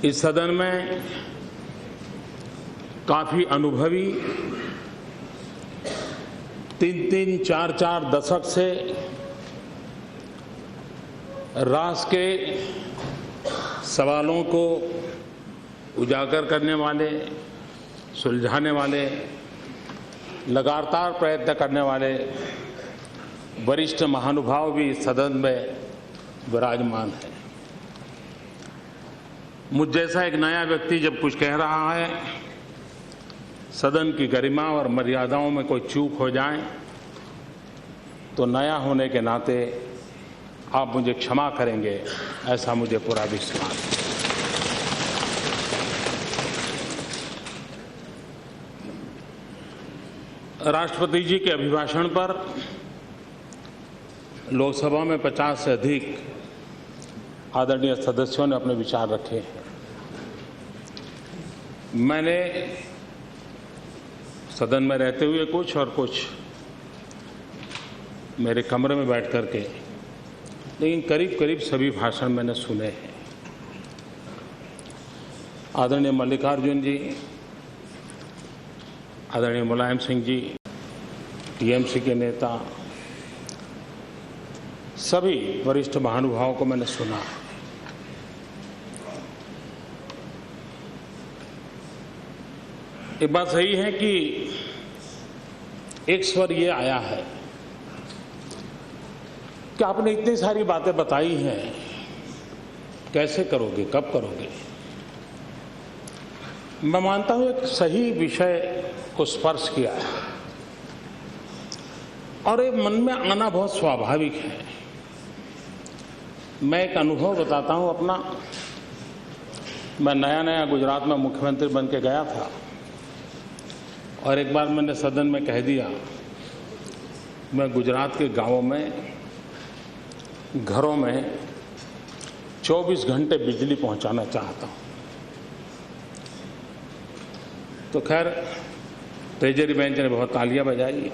इस सदन में काफी अनुभवी 3-3, 4-4 दशक से राष्ट्र के सवालों को उजागर करने वाले, सुलझाने वाले, लगातार प्रयत्न करने वाले वरिष्ठ महानुभाव भी इस सदन में विराजमान है। मुझ जैसा एक नया व्यक्ति जब कुछ कह रहा है, सदन की गरिमा और मर्यादाओं में कोई चूक हो जाए तो नया होने के नाते आप मुझे क्षमा करेंगे, ऐसा मुझे पूरा विश्वास है। राष्ट्रपति जी के अभिभाषण पर लोकसभा में 50 से अधिक आदरणीय सदस्यों ने अपने विचार रखे हैं। मैंने सदन में रहते हुए कुछ और कुछ मेरे कमरे में बैठ कर के, लेकिन करीब करीब सभी भाषण मैंने सुने हैं। आदरणीय मल्लिकार्जुन जी, आदरणीय मुलायम सिंह जी, टीएमसी के नेता, सभी वरिष्ठ महानुभावों को मैंने सुना। एक बात सही है कि एक स्वर ये आया है कि आपने इतनी सारी बातें बताई हैं, कैसे करोगे, कब करोगे। मैं मानता हूं एक सही विषय को स्पर्श किया है और ये मन में आना बहुत स्वाभाविक है। मैं एक अनुभव बताता हूं अपना। मैं नया गुजरात में मुख्यमंत्री बन के गया था और एक बार मैंने सदन में कह दिया, मैं गुजरात के गांवों में, घरों में 24 घंटे बिजली पहुंचाना चाहता हूं। तो खैर ट्रेजरी बेंच ने बहुत तालियां बजाई,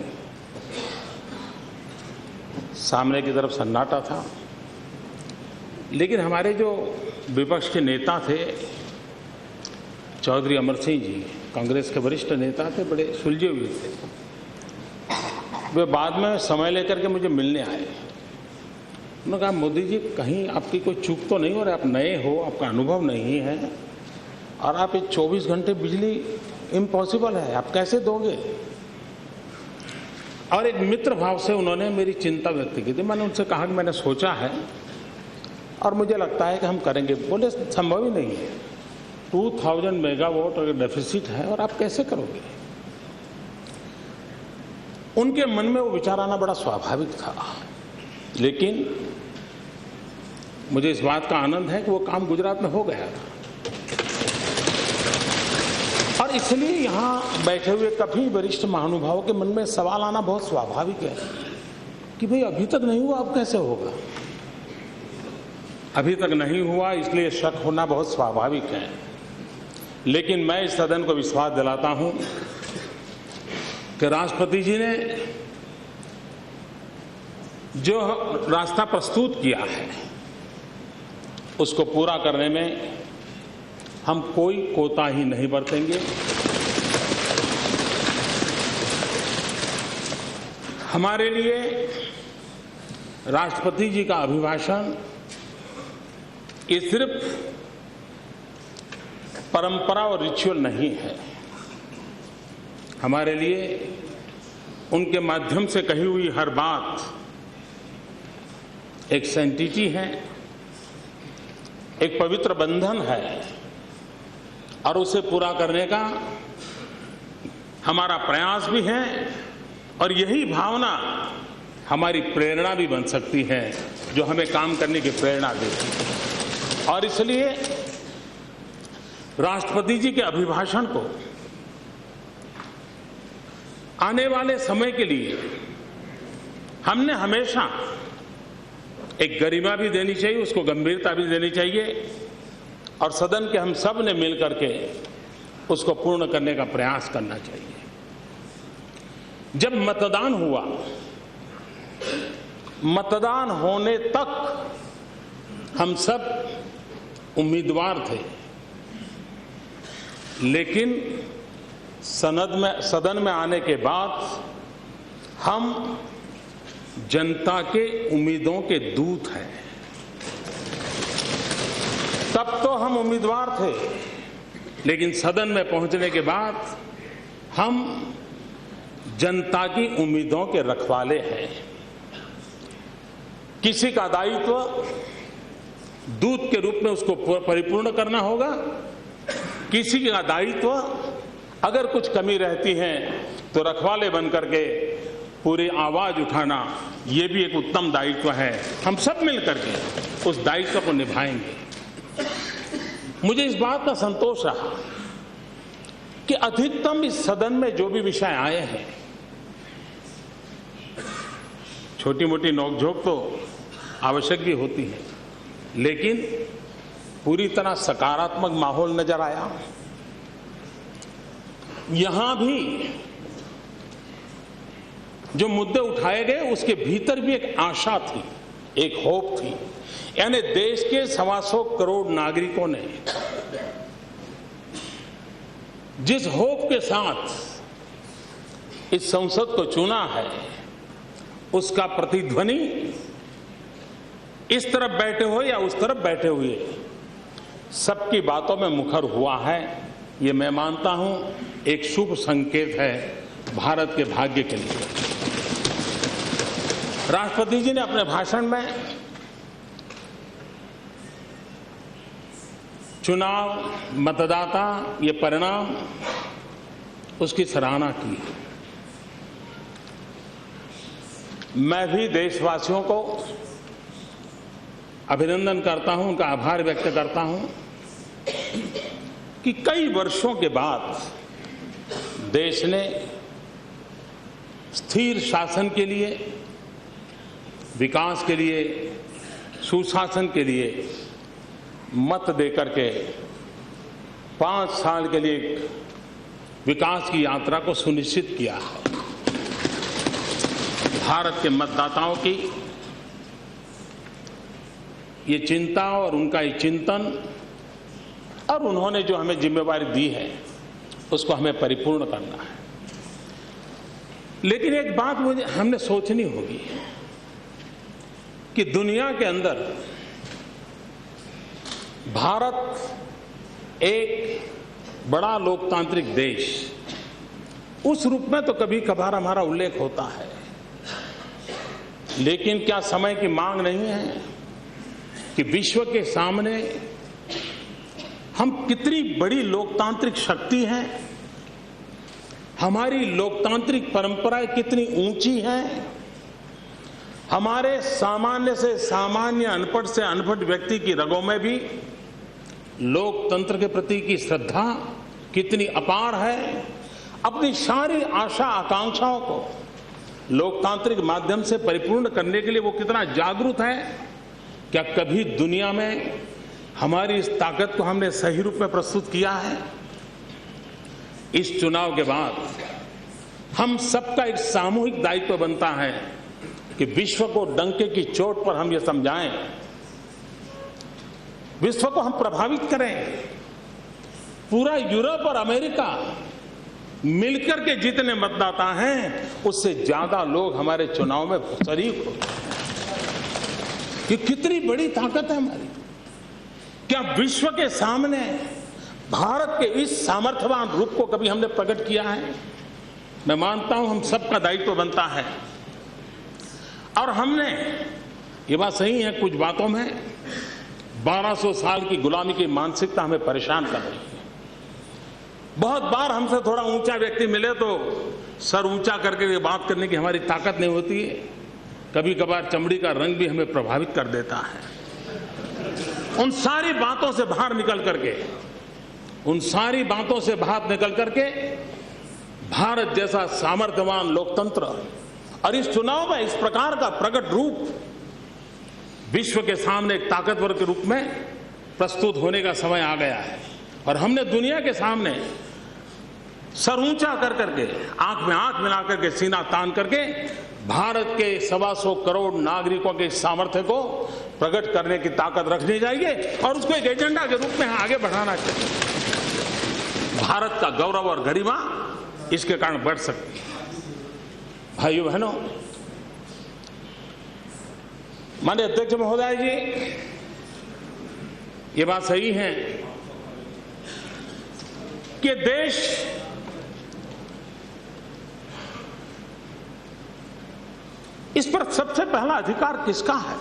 सामने की तरफ सन्नाटा था, लेकिन हमारे जो विपक्ष के नेता थे, चौधरी अमर सिंह जी, कांग्रेस के वरिष्ठ नेता थे, बड़े सुलझे हुए थे। वे बाद में समय लेकर के मुझे मिलने आए। उन्होंने कहा, मोदी जी कहीं आपकी कोई चूक तो नहीं हो रही, आप नए हो, आपका अनुभव नहीं है और आप ये 24 घंटे बिजली इम्पॉसिबल है, आप कैसे दोगे। और एक मित्र भाव से उन्होंने मेरी चिंता व्यक्त की थी। मैंने उनसे कहा कि मैंने सोचा है और मुझे लगता है कि हम करेंगे। बोले संभव ही नहीं है, 2000 मेगावाट अगर डेफिसिट है और आप कैसे करोगे। उनके मन में वो विचार आना बड़ा स्वाभाविक था, लेकिन मुझे इस बात का आनंद है कि वो काम गुजरात में हो गया था। और इसलिए यहां बैठे हुए काफी वरिष्ठ महानुभावों के मन में सवाल आना बहुत स्वाभाविक है कि भाई अभी तक नहीं हुआ, अब कैसे होगा। अभी तक नहीं हुआ, इसलिए शक होना बहुत स्वाभाविक है। लेकिन मैं इस सदन को विश्वास दिलाता हूं कि राष्ट्रपति जी ने जो रास्ता प्रस्तुत किया है उसको पूरा करने में हम कोई कोताही नहीं बरतेंगे। हमारे लिए राष्ट्रपति जी का अभिभाषण ये सिर्फ परंपरा और रिचुअल नहीं है। हमारे लिए उनके माध्यम से कही हुई हर बात एक सेंटिटी है, एक पवित्र बंधन है और उसे पूरा करने का हमारा प्रयास भी है और यही भावना हमारी प्रेरणा भी बन सकती है, जो हमें काम करने की प्रेरणा देती है। और इसलिए राष्ट्रपति जी के अभिभाषण को आने वाले समय के लिए हमने हमेशा एक गरिमा भी देनी चाहिए, उसको गंभीरता भी देनी चाहिए और सदन के हम सब ने मिलकर के उसको पूर्ण करने का प्रयास करना चाहिए। जब मतदान हुआ, मतदान होने तक हम सब उम्मीदवार थे लेकिन सदन में आने के बाद हम जनता के उम्मीदों के दूत हैं। तब तो हम उम्मीदवार थे, लेकिन सदन में पहुंचने के बाद हम जनता की उम्मीदों के रखवाले हैं। किसी का दायित्व दूत के रूप में उसको परिपूर्ण करना होगा, किसी का दायित्व अगर कुछ कमी रहती है तो रखवाले बन करके पूरी आवाज उठाना, ये भी एक उत्तम दायित्व है। हम सब मिलकर के उस दायित्व को निभाएंगे। मुझे इस बात का संतोष रहा कि अधिकतम इस सदन में जो भी विषय आए हैं, छोटी मोटी नोकझोंक तो आवश्यक भी होती है, लेकिन पूरी तरह सकारात्मक माहौल नजर आया। यहां भी जो मुद्दे उठाए गए उसके भीतर भी एक आशा थी, एक होप थी। यानी देश के 125 करोड़ नागरिकों ने जिस होप के साथ इस संसद को चुना है, उसका प्रतिध्वनि इस तरफ बैठे हो या उस तरफ बैठे हुए सबकी बातों में मुखर हुआ है। ये मैं मानता हूं एक शुभ संकेत है भारत के भाग्य के लिए। राष्ट्रपति जी ने अपने भाषण में चुनाव, मतदाता, ये परिणाम, उसकी सराहना की। मैं भी देशवासियों को अभिनंदन करता हूं, उनका आभार व्यक्त करता हूं कि कई वर्षों के बाद देश ने स्थिर शासन के लिए, विकास के लिए, सुशासन के लिए मत देकर के 5 साल के लिए विकास की यात्रा को सुनिश्चित किया है। भारत के मतदाताओं की ये चिंता और उनका ये चिंतन और उन्होंने जो हमें जिम्मेवारी दी है उसको हमें परिपूर्ण करना है। लेकिन एक बात मुझे हमने सोचनी होगी कि दुनिया के अंदर भारत एक बड़ा लोकतांत्रिक देश, उस रूप में तो कभी कभार हमारा उल्लेख होता है, लेकिन क्या समय की मांग नहीं है कि विश्व के सामने हम कितनी बड़ी लोकतांत्रिक शक्ति हैं, हमारी लोकतांत्रिक परंपराएं कितनी ऊंची हैं, हमारे सामान्य से सामान्य, अनपढ़ से अनपढ़ व्यक्ति की रगों में भी लोकतंत्र के प्रति की श्रद्धा कितनी अपार है। अपनी सारी आशा आकांक्षाओं को लोकतांत्रिक माध्यम से परिपूर्ण करने के लिए वो कितना जागरूक है। क्या कभी दुनिया में हमारी इस ताकत को हमने सही रूप में प्रस्तुत किया है? इस चुनाव के बाद हम सबका एक सामूहिक दायित्व बनता है कि विश्व को डंके की चोट पर हम ये समझाएं, विश्व को हम प्रभावित करें। पूरा यूरोप और अमेरिका मिलकर के जितने मतदाता हैं उससे ज्यादा लोग हमारे चुनाव में शरीक हो। ये कितनी बड़ी ताकत है हमारी। क्या विश्व के सामने भारत के इस सामर्थ्यवान रूप को कभी हमने प्रकट किया है? मैं मानता हूं हम सबका दायित्व बनता है। और हमने, ये बात सही है, कुछ बातों में 1200 साल की गुलामी की मानसिकता हमें परेशान कर रही है। बहुत बार हमसे थोड़ा ऊंचा व्यक्ति मिले तो सर ऊंचा करके बात करने की हमारी ताकत नहीं होती है। कभी कभार चमड़ी का रंग भी हमें प्रभावित कर देता है। उन सारी बातों से बाहर निकल करके भारत जैसा सामर्थ्यवान लोकतंत्र और इस चुनाव में इस प्रकार का प्रकट रूप विश्व के सामने एक ताकतवर के रूप में प्रस्तुत होने का समय आ गया है। और हमने दुनिया के सामने सर ऊंचा कर करके, आंख में आंख मिला करके, सीना तान करके भारत के 125 करोड़ नागरिकों के सामर्थ्य को प्रकट करने की ताकत रखनी चाहिए और उसको एक एजेंडा के रूप में आगे बढ़ाना चाहिए। भारत का गौरव और गरिमा इसके कारण बढ़ सकती है। भाइयों बहनों, माननीय अध्यक्ष महोदय जी, ये बात सही है कि देश इस पर सबसे पहला अधिकार किसका है?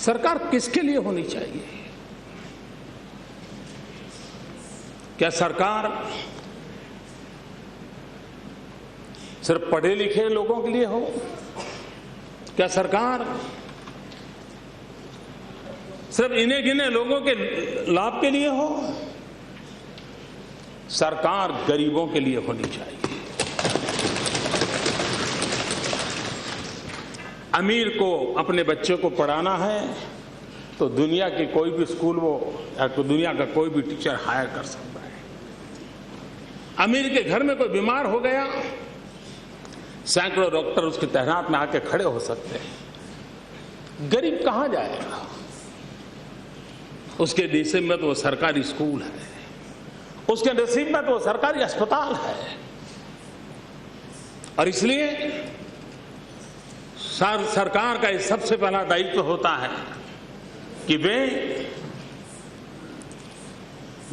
सरकार किसके लिए होनी चाहिए? क्या सरकार सिर्फ पढ़े लिखे लोगों के लिए हो? क्या सरकार सिर्फ इन्हें गिने लोगों के लाभ के लिए हो? सरकार गरीबों के लिए होनी चाहिए। अमीर को अपने बच्चे को पढ़ाना है तो दुनिया के कोई भी स्कूल वो या तो दुनिया का कोई भी टीचर हायर कर सकता है। अमीर के घर में कोई बीमार हो गया, सैकड़ों डॉक्टर उसकी तैनात में आके खड़े हो सकते हैं। गरीब कहां जाएगा? उसके नसीब में तो वो सरकारी स्कूल है, उसके नसीब में तो वो सरकारी अस्पताल है। और इसलिए सरकार का इस सबसे पहला दायित्व होता है कि वे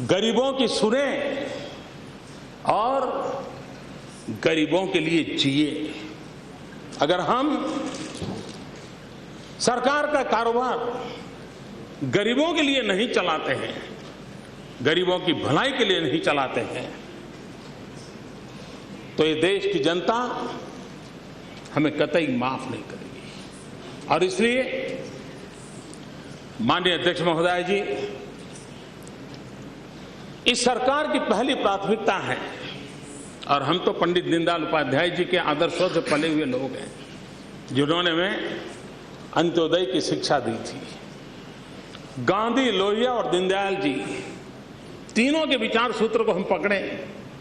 गरीबों की सुने और गरीबों के लिए जिए। अगर हम सरकार का कारोबार गरीबों के लिए नहीं चलाते हैं, गरीबों की भलाई के लिए नहीं चलाते हैं, तो ये देश की जनता हमें कतई माफ नहीं करेगी। और इसलिए माननीय अध्यक्ष महोदय जी, इस सरकार की पहली प्राथमिकता है, और हम तो पंडित दीनदयाल उपाध्याय जी के आदर्शों से पले हुए लोग हैं, जिन्होंने हमें अंत्योदय की शिक्षा दी थी। गांधी, लोहिया और दीनदयाल जी तीनों के विचार सूत्र को हम पकड़े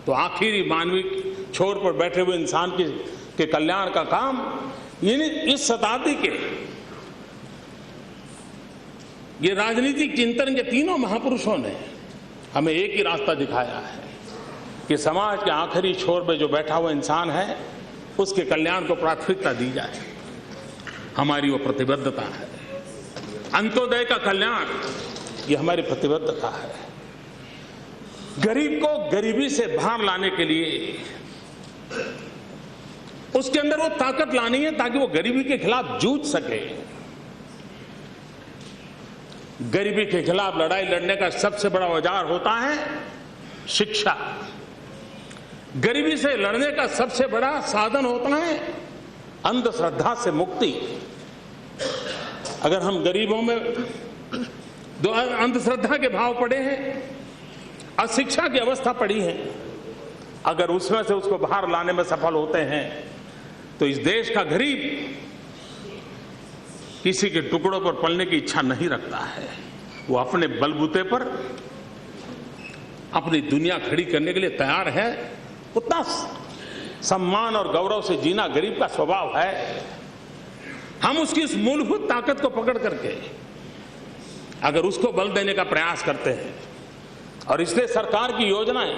तो आखिरी मानविक छोर पर बैठे हुए इंसान के कल्याण का काम इस शताब्दी के ये राजनीतिक चिंतन के तीनों महापुरुषों ने हमें एक ही रास्ता दिखाया है कि समाज के आखिरी छोर पे जो बैठा हुआ इंसान है उसके कल्याण को प्राथमिकता दी जाए। हमारी वो प्रतिबद्धता है। अंत्योदय का कल्याण ये हमारी प्रतिबद्धता है। गरीब को गरीबी से बाहर लाने के लिए उसके अंदर वो ताकत लानी है ताकि वो गरीबी के खिलाफ जूझ सके। गरीबी के खिलाफ लड़ाई लड़ने का सबसे बड़ा औजार होता है शिक्षा। गरीबी से लड़ने का सबसे बड़ा साधन होता है अंधश्रद्धा से मुक्ति। अगर हम गरीबों में अंधश्रद्धा के भाव पड़े हैं, अशिक्षा की अवस्था पड़ी है, अगर उसमें से उसको बाहर लाने में सफल होते हैं तो इस देश का गरीब किसी के टुकड़ों पर पलने की इच्छा नहीं रखता है। वो अपने बलबूते पर अपनी दुनिया खड़ी करने के लिए तैयार है। उतना सम्मान और गौरव से जीना गरीब का स्वभाव है। हम उसकी इस मूलभूत ताकत को पकड़ करके अगर उसको बल देने का प्रयास करते हैं, और इसलिए सरकार की योजनाएं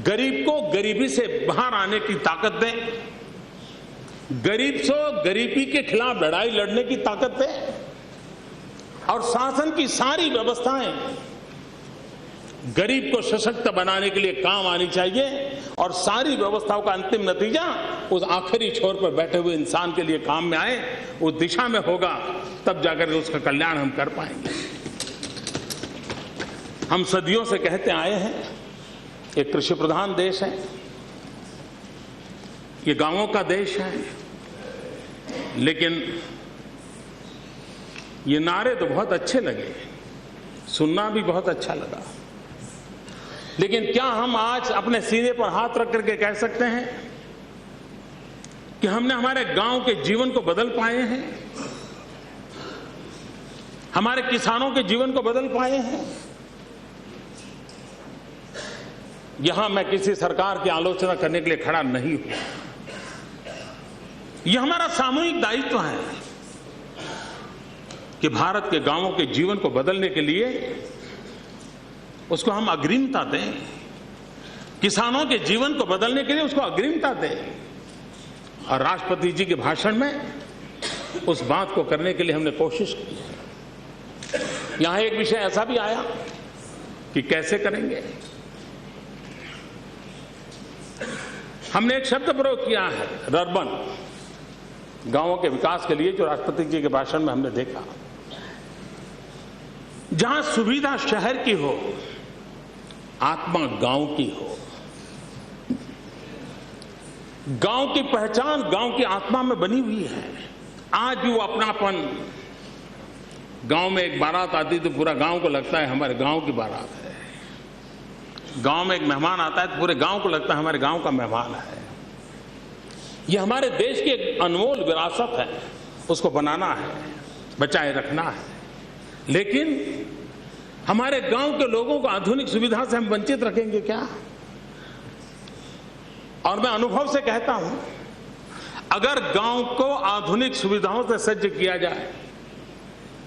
गरीब को गरीबी से बाहर आने की ताकत दें, गरीब से गरीबी के खिलाफ लड़ाई लड़ने की ताकत दें, और शासन की सारी व्यवस्थाएं गरीब को सशक्त बनाने के लिए काम आनी चाहिए, और सारी व्यवस्थाओं का अंतिम नतीजा उस आखिरी छोर पर बैठे हुए इंसान के लिए काम में आए, उस दिशा में होगा, तब जाकर उसका कल्याण हम कर पाएंगे। हम सदियों से कहते आए हैं एक कृषि प्रधान देश है, ये गांवों का देश है, लेकिन ये नारे तो बहुत अच्छे लगे, सुनना भी बहुत अच्छा लगा, लेकिन क्या हम आज अपने सीने पर हाथ रख करके कह सकते हैं कि हमने हमारे गांव के जीवन को बदल पाए हैं, हमारे किसानों के जीवन को बदल पाए हैं? यहां मैं किसी सरकार की आलोचना करने के लिए खड़ा नहीं हूं। यह हमारा सामूहिक दायित्व है कि भारत के गांवों के जीवन को बदलने के लिए उसको हम अग्रिमता दें, किसानों के जीवन को बदलने के लिए उसको अग्रिमता दें। और राष्ट्रपति जी के भाषण में उस बात को करने के लिए हमने कोशिश की। यहां एक विषय ऐसा भी आया कि कैसे करेंगे। हमने एक शब्द प्रयोग किया है, रर्बन, गांवों के विकास के लिए, जो राष्ट्रपति जी के भाषण में हमने देखा। जहां सुविधा शहर की हो, आत्मा गांव की हो। गांव की पहचान गांव की आत्मा में बनी हुई है। आज भी वो अपनापन, गांव में एक बारात आती तो पूरा गांव को लगता है हमारे गांव की बारात है। गांव में एक मेहमान आता है तो पूरे गांव को लगता है हमारे गांव का मेहमान है। ये हमारे देश की एक अनमोल विरासत है, उसको बनाना है, बचाए रखना है। लेकिन हमारे गांव के लोगों को आधुनिक सुविधा से हम वंचित रखेंगे क्या? और मैं अनुभव से कहता हूं, अगर गांव को आधुनिक सुविधाओं से सज्ज किया जाए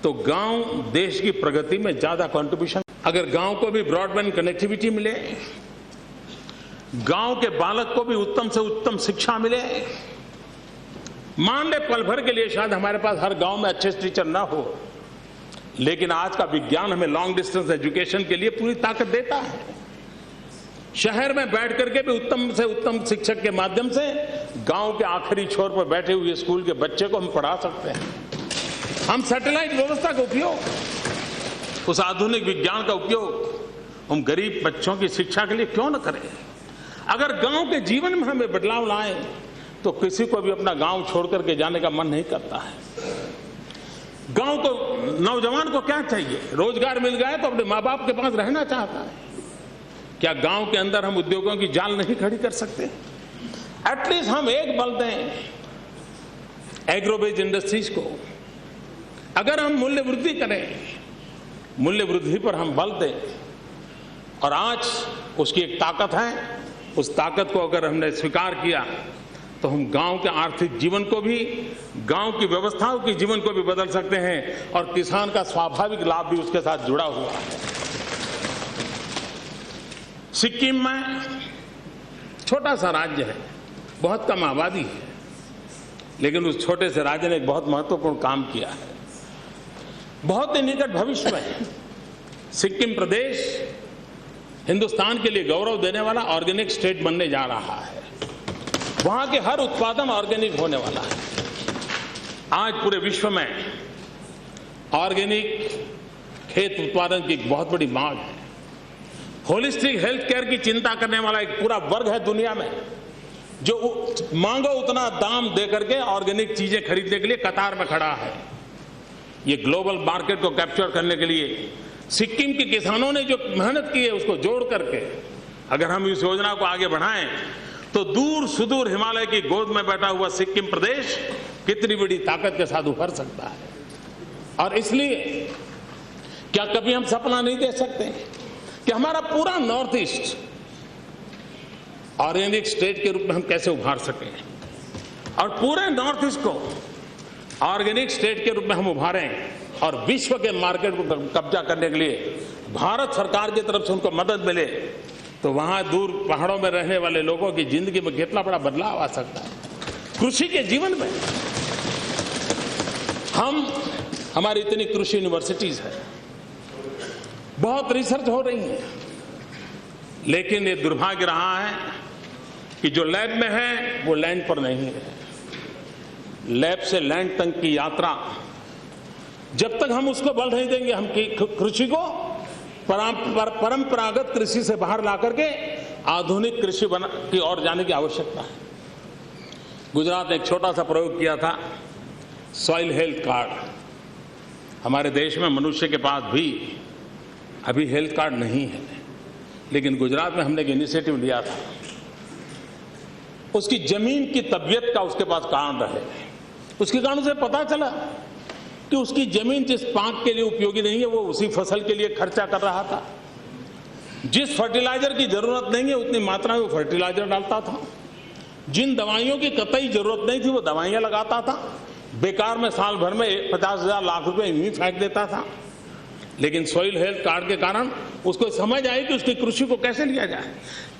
तो गांव देश की प्रगति में ज्यादा कंट्रीब्यूशन। अगर गांव को भी ब्रॉडबैंड कनेक्टिविटी मिले, गांव के बालक को भी उत्तम से उत्तम शिक्षा मिले। मान ले पल भर के लिए शायद हमारे पास हर गांव में अच्छे टीचर ना हो, लेकिन आज का विज्ञान हमें लॉन्ग डिस्टेंस एजुकेशन के लिए पूरी ताकत देता है। शहर में बैठ करके भी उत्तम से उत्तम शिक्षक के माध्यम से गांव के आखिरी छोर पर बैठे हुए स्कूल के बच्चे को हम पढ़ा सकते हैं। हम सैटेलाइट व्यवस्था का उपयोग, उस आधुनिक विज्ञान का उपयोग हम गरीब बच्चों की शिक्षा के लिए क्यों न करें? अगर गांव के जीवन में हमें बदलाव लाएं तो किसी को भी अपना गांव छोड़ करके जाने का मन नहीं करता है। गांव को, नौजवान को क्या चाहिए? रोजगार मिल गया तो अपने माँ बाप के पास रहना चाहता है। क्या गांव के अंदर हम उद्योगों की जाल नहीं खड़ी कर सकते? एटलीस्ट हम एक बल दें एग्रो बेस्ड इंडस्ट्रीज को। अगर हम मूल्य वृद्धि करें, मूल्य वृद्धि पर हम बल दें, और आज उसकी एक ताकत है, उस ताकत को अगर हमने स्वीकार किया तो हम गांव के आर्थिक जीवन को भी, गांव की व्यवस्थाओं के जीवन को भी बदल सकते हैं। और किसान का स्वाभाविक लाभ भी उसके साथ जुड़ा हुआ है। सिक्किम में छोटा सा राज्य है, बहुत कम आबादी है, लेकिन उस छोटे से राज्य ने एक बहुत महत्वपूर्ण काम किया है। बहुत ही निकट भविष्य में सिक्किम प्रदेश हिंदुस्तान के लिए गौरव देने वाला ऑर्गेनिक स्टेट बनने जा रहा है। वहां के हर उत्पादन ऑर्गेनिक होने वाला है। आज पूरे विश्व में ऑर्गेनिक खेत उत्पादन की एक बहुत बड़ी मांग है। होलिस्टिक हेल्थ केयर की चिंता करने वाला एक पूरा वर्ग है दुनिया में, जो मांगो उतना दाम दे करके ऑर्गेनिक चीजें खरीदने के लिए कतार में खड़ा है। ये ग्लोबल मार्केट को कैप्चर करने के लिए सिक्किम के किसानों ने जो मेहनत की है, उसको जोड़ करके अगर हम इस योजना को आगे बढ़ाएं तो दूर सुदूर हिमालय की गोद में बैठा हुआ सिक्किम प्रदेश कितनी बड़ी ताकत के साथ उभर सकता है। और इसलिए क्या कभी हम सपना नहीं दे सकते कि हमारा पूरा नॉर्थ ईस्ट ऑर्गेनिक स्टेट के रूप में हम कैसे उभार सकें, और पूरे नॉर्थ ईस्ट को ऑर्गेनिक स्टेट के रूप में हम उभारें, और विश्व के मार्केट को कब्जा करने के लिए भारत सरकार की तरफ से उनको मदद मिले, तो वहां दूर पहाड़ों में रहने वाले लोगों की जिंदगी में कितना बड़ा बदलाव आ सकता है। कृषि के जीवन में हमारी इतनी कृषि यूनिवर्सिटीज है, बहुत रिसर्च हो रही है, लेकिन ये दुर्भाग्य रहा है कि जो लैब में है वो लैंड पर नहीं है। लैब से लैंड तक की यात्रा जब तक हम उसको बल नहीं देंगे, हम कृषि को परंपरागत कृषि से बाहर ला करके आधुनिक कृषि की ओर जाने की आवश्यकता है। गुजरात ने एक छोटा सा प्रयोग किया था, सॉइल हेल्थ कार्ड। हमारे देश में मनुष्य के पास भी अभी हेल्थ कार्ड नहीं है, लेकिन गुजरात में हमने एक इनिशिएटिव लिया था। उसकी जमीन की तबीयत का उसके पास कारण रहे, उसके कारण से पता चला कि उसकी जमीन जिस पाक के लिए उपयोगी नहीं है वो उसी फसल के लिए खर्चा कर रहा था। जिस फर्टिलाइजर की जरूरत नहीं है उतनी मात्रा में वो फर्टिलाइजर डालता था। जिन दवाइयों की कतई जरूरत नहीं थी वो दवाइयां लगाता था। बेकार में साल भर में 50,000 लाख रुपए यूं ही फेंक देता था। लेकिन सॉइल हेल्थ कार्ड के कारण उसको समझ आई कि उसकी कृषि को कैसे लिया जाए।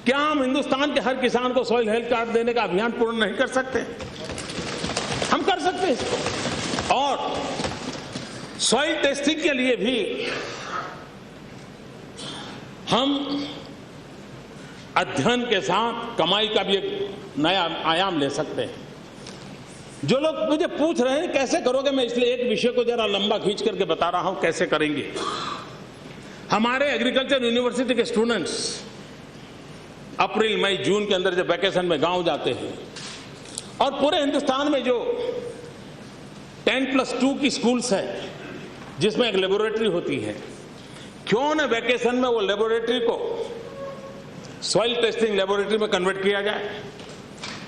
क्या हम हिंदुस्तान के हर किसान को सॉइल हेल्थ कार्ड देने का अभियान पूर्ण नहीं कर सकते? हम कर सकते हैं इसको। और सॉइल टेस्टिंग के लिए भी हम अध्ययन के साथ कमाई का भी एक नया आयाम ले सकते हैं। जो लोग मुझे पूछ रहे हैं कैसे करोगे, मैं इसलिए एक विषय को जरा लंबा खींच करके बता रहा हूं कैसे करेंगे। हमारे एग्रीकल्चर यूनिवर्सिटी के स्टूडेंट्स अप्रैल मई जून के अंदर जब वैकेशन में गांव जाते हैं, और पूरे हिंदुस्तान में जो 10+2 की स्कूल्स हैं जिसमें एक लेबोरेटरी होती है, क्यों न वैकेशन में वो लेबोरेटरी को सॉइल टेस्टिंग लेबोरेटरी में कन्वर्ट किया जाए।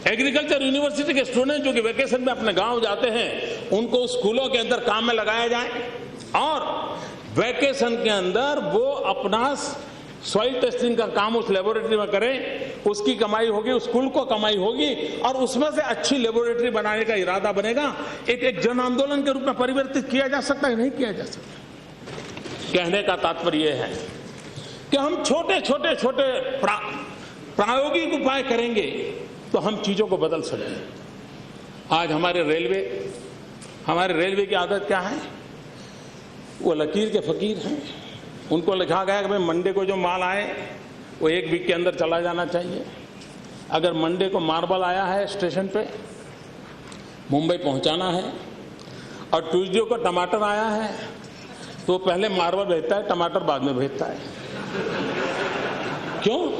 एग्रीकल्चर यूनिवर्सिटी के स्टूडेंट जो कि वैकेशन में अपने गांव जाते हैं, उनको स्कूलों के अंदर काम में लगाया जाए और वैकेशन के अंदर वो अपना सॉइल टेस्टिंग का काम उस लेबोरेटरी में करें। उसकी कमाई होगी, उस स्कूल को कमाई होगी और उसमें से अच्छी लेबोरेटरी बनाने का इरादा बनेगा। एक जन आंदोलन के रूप में परिवर्तित किया जा सकता है, नहीं किया जा सकता। कहने का तात्पर्य यह है कि हम छोटे छोटे छोटे प्रायोगिक उपाय करेंगे तो हम चीजों को बदल सकते हैं। आज हमारे रेलवे की आदत क्या है? वो लकीर के फकीर हैं। उनको लिखा गया कि भाई मंडे को जो माल आए वो 1 वीक के अंदर चला जाना चाहिए। अगर मंडे को मार्बल आया है स्टेशन पे, मुंबई पहुंचाना है, और ट्यूसडे को टमाटर आया है, तो पहले मार्बल भेजता है, टमाटर बाद में भेजता है। क्यों?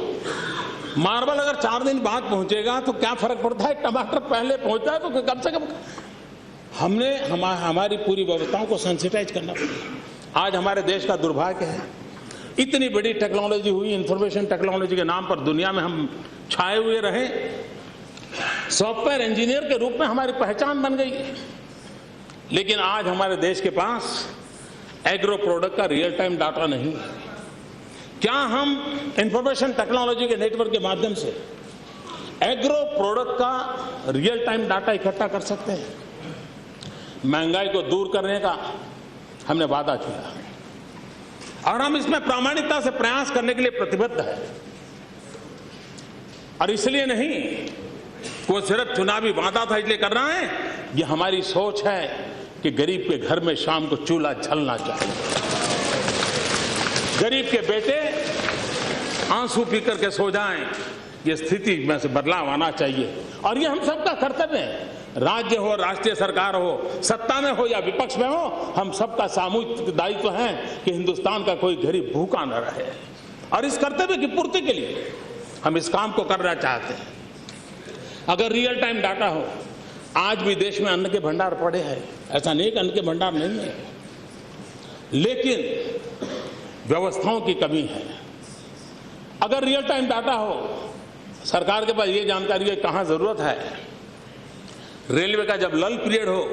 मार्बल अगर 4 दिन बाद पहुंचेगा तो क्या फर्क पड़ता है, टमाटर पहले पहुंचता है तो कम से कम हमने हमारी पूरी व्यवस्थाओं को सेंसिटाइज करना पड़ेगा। आज हमारे देश का दुर्भाग्य है, इतनी बड़ी टेक्नोलॉजी हुई, इंफॉर्मेशन टेक्नोलॉजी के नाम पर दुनिया में हम छाए हुए रहे। सॉफ्टवेयर इंजीनियर के रूप में हमारी पहचान बन गई, लेकिन आज हमारे देश के पास एग्रो प्रोडक्ट का रियल टाइम डाटा नहीं है। क्या हम इंफॉर्मेशन टेक्नोलॉजी के नेटवर्क के माध्यम से एग्रो प्रोडक्ट का रियल टाइम डाटा इकट्ठा कर सकते हैं? महंगाई को दूर करने का हमने वादा किया और हम इसमें प्रामाणिकता से प्रयास करने के लिए प्रतिबद्ध है। और इसलिए नहीं वो सिर्फ चुनावी वादा था इसलिए कर रहा है, ये हमारी सोच है कि गरीब के घर में शाम को चूल्हा जलना चाहिए, गरीब के बेटे आंसू पी करके सो जाएं, ये स्थिति में से बदलाव आना चाहिए। और ये हम सबका कर्तव्य है। राज्य हो, राष्ट्रीय सरकार हो, सत्ता में हो या विपक्ष में हो, हम सबका सामूहिक दायित्व है कि हिंदुस्तान का कोई गरीब भूखा न रहे। और इस कर्तव्य की पूर्ति के लिए हम इस काम को करना चाहते हैं। अगर रियल टाइम डाटा हो, आज भी देश में अन्न के भंडार पड़े हैं, ऐसा नहीं कि अन्न के भंडार नहीं है, लेकिन व्यवस्थाओं की कमी है। अगर रियल टाइम डाटा हो, सरकार के पास ये जानकारी है कहाँ जरूरत है, रेलवे का जब लल पीरियड हो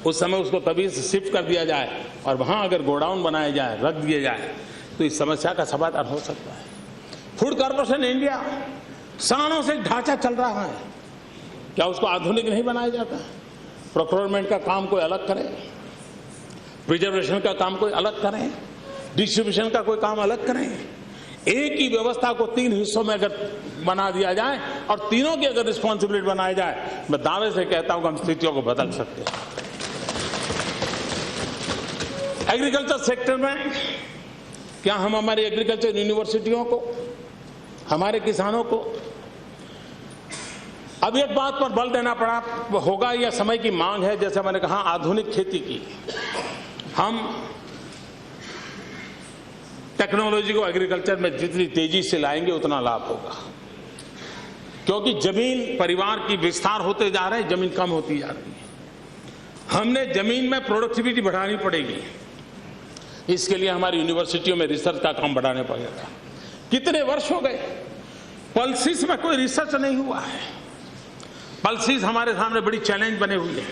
उस समय उसको तभी से शिफ्ट कर दिया जाए और वहां अगर गोडाउन बनाया जाए, रख दिए जाए, तो इस समस्या का समाधान हो सकता है। फूड कॉर्पोरेशन इंडिया सालों से ढांचा चल रहा है, क्या उसको आधुनिक नहीं बनाया जाता? प्रोक्योरमेंट का काम कोई अलग करे, प्रिजर्वेशन का काम कोई अलग करें, डिस्ट्रीब्यूशन का कोई काम अलग करें। एक ही व्यवस्था को 3 हिस्सों में अगर बना दिया जाए और तीनों की अगर रिस्पॉन्सिबिलिटी बनाई जाए, मैं दावे से कहता हूं कि हम स्थितियों को बदल सकते हैं। एग्रीकल्चर सेक्टर में क्या हम हमारी एग्रीकल्चर यूनिवर्सिटियों को, हमारे किसानों को अब एक बात पर बल देना पड़ा होगा, यह समय की मांग है, जैसे मैंने कहा आधुनिक खेती की। हम टेक्नोलॉजी को एग्रीकल्चर में जितनी तेजी से लाएंगे उतना लाभ होगा, क्योंकि जमीन परिवार की विस्तार होते जा रहे हैं, जमीन कम होती जा रही है। हमने जमीन में प्रोडक्टिविटी बढ़ानी पड़ेगी, इसके लिए हमारी यूनिवर्सिटियों में रिसर्च का काम बढ़ाने पड़ेगा। कितने वर्ष हो गए पल्सिस में कोई रिसर्च नहीं हुआ है। पल्सिस हमारे सामने बड़ी चैलेंज बने हुई है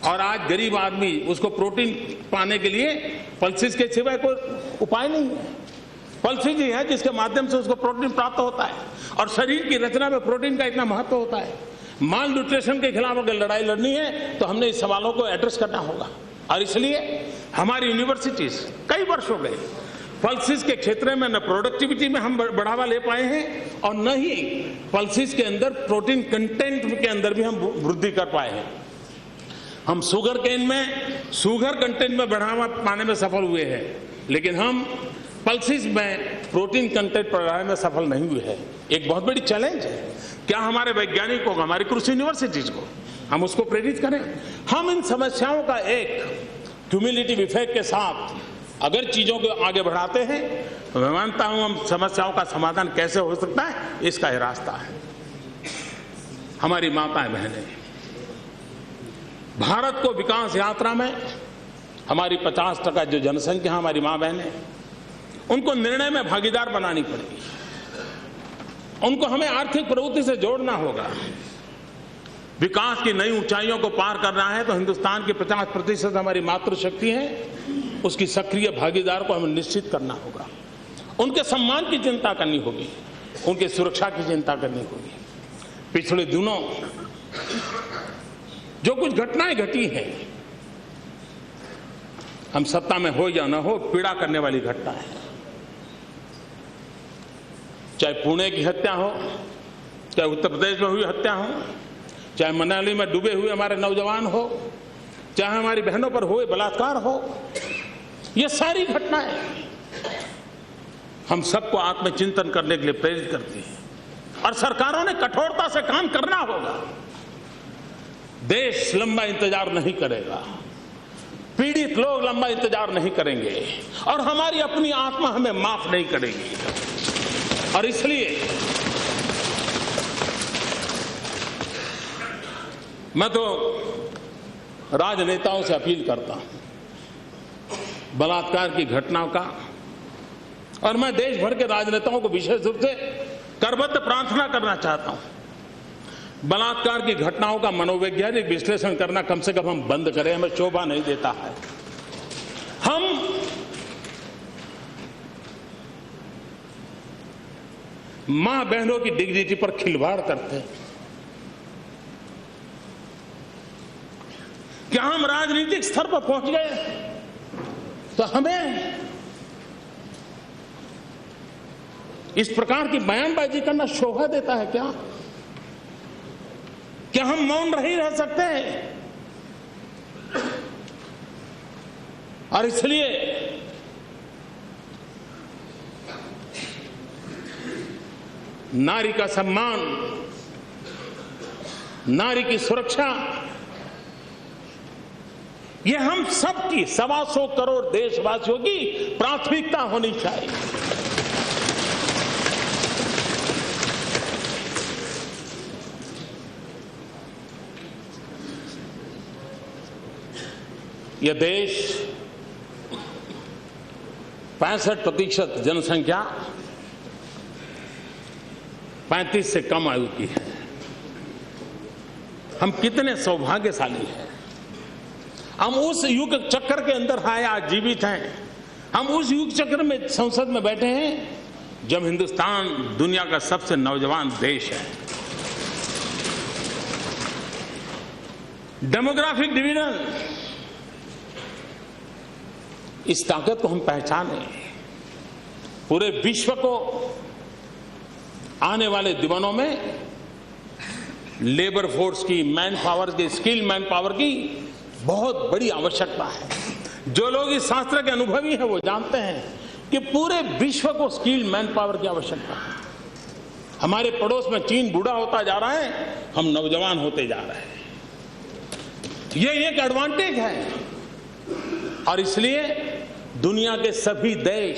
और आज गरीब आदमी उसको प्रोटीन पाने के लिए पल्सिस के सिवाय कोई उपाय नहीं है। पल्सिस ही है जिसके माध्यम से उसको प्रोटीन प्राप्त होता है और शरीर की रचना में प्रोटीन का इतना महत्व होता है। माल न्यूट्रिशन के खिलाफ अगर लड़ाई लड़नी है तो हमने इस सवालों को एड्रेस करना होगा और इसलिए हमारी यूनिवर्सिटीज कई वर्ष हो गए पल्सेस के क्षेत्र में न प्रोडक्टिविटी में हम बढ़ावा ले पाए हैं और न ही पल्सेस के अंदर प्रोटीन कंटेंट के अंदर भी हम वृद्धि कर पाए हैं। हम शुगर केन में शुगर कंटेंट में बढ़ावा पाने में सफल हुए हैं, लेकिन हम पल्सेस में प्रोटीन कंटेंट बढ़ाने में सफल नहीं हुए हैं। एक बहुत बड़ी चैलेंज है। क्या हमारे वैज्ञानिकों को, हमारी कृषि यूनिवर्सिटीज को हम उसको प्रेरित करें? हम इन समस्याओं का एक क्यूमुलेटिव इफेक्ट के साथ अगर चीजों को आगे बढ़ाते हैं तो मैं मानता हूं हम समस्याओं का समाधान कैसे हो सकता है, इसका ही रास्ता है। हमारी माताएं बहनें, भारत को विकास यात्रा में हमारी 50% जो जनसंख्या हमारी मां बहनें, उनको निर्णय में भागीदार बनानी पड़ेगी। उनको हमें आर्थिक प्रवृत्ति से जोड़ना होगा। विकास की नई ऊंचाइयों को पार करना है तो हिंदुस्तान की 50% हमारी मातृशक्ति है, उसकी सक्रिय भागीदार को हमें निश्चित करना होगा। उनके सम्मान की चिंता करनी होगी, उनकी सुरक्षा की चिंता करनी होगी। पिछले दिनों जो कुछ घटनाएं घटी हैं, हम सत्ता में हो या न हो, पीड़ा करने वाली घटना है। चाहे पुणे की हत्या हो, चाहे उत्तर प्रदेश में हुई हत्या हो, चाहे मनाली में डूबे हुए हमारे नौजवान हो, चाहे हमारी बहनों पर हुए बलात्कार हो, ये सारी घटनाएं हम सबको आत्मचिंतन करने के लिए प्रेरित करती हैं और सरकारों ने कठोरता से काम करना होगा। देश लंबा इंतजार नहीं करेगा, पीड़ित लोग लंबा इंतजार नहीं करेंगे और हमारी अपनी आत्मा हमें माफ नहीं करेगी। और इसलिए मैं तो राजनेताओं से अपील करता हूं बलात्कार की घटनाओं का, और मैं देश भर के राजनेताओं को विशेष रूप से करबद्ध प्रार्थना करना चाहता हूं। बलात्कार की घटनाओं का मनोवैज्ञानिक विश्लेषण करना कम से कम हम बंद करें, हमें शोभा नहीं देता है। हम मां बहनों की डिग्निटी पर खिलवाड़ करते हैं। क्या हम राजनीतिक स्तर पर पहुंच गए तो हमें इस प्रकार की बयानबाजी करना शोभा देता है क्या? क्या हम मौन नहीं रह सकते? और इसलिए नारी का सम्मान, नारी की सुरक्षा, ये हम सबकी 125 करोड़ देशवासियों की प्राथमिकता होनी चाहिए। यह देश 65% जनसंख्या 35 से कम आयु की है। हम कितने सौभाग्यशाली हैं। हम उस युग चक्र के अंदर आए, आज जीवित हैं। हम उस युग चक्र में संसद में बैठे हैं जब हिंदुस्तान दुनिया का सबसे नौजवान देश है। डेमोग्राफिक डिवीजन, इस ताकत को हम पहचाने। पूरे विश्व को आने वाले दिनों में लेबर फोर्स की, मैन पावर की, स्किल मैन पावर की बहुत बड़ी आवश्यकता है। जो लोग इस शास्त्र के अनुभवी हैं वो जानते हैं कि पूरे विश्व को स्किल मैन पावर की आवश्यकता है। हमारे पड़ोस में चीन बूढ़ा होता जा रहा है, हम नौजवान होते जा रहे हैं। ये एक एडवांटेज है और इसलिए दुनिया के सभी देश,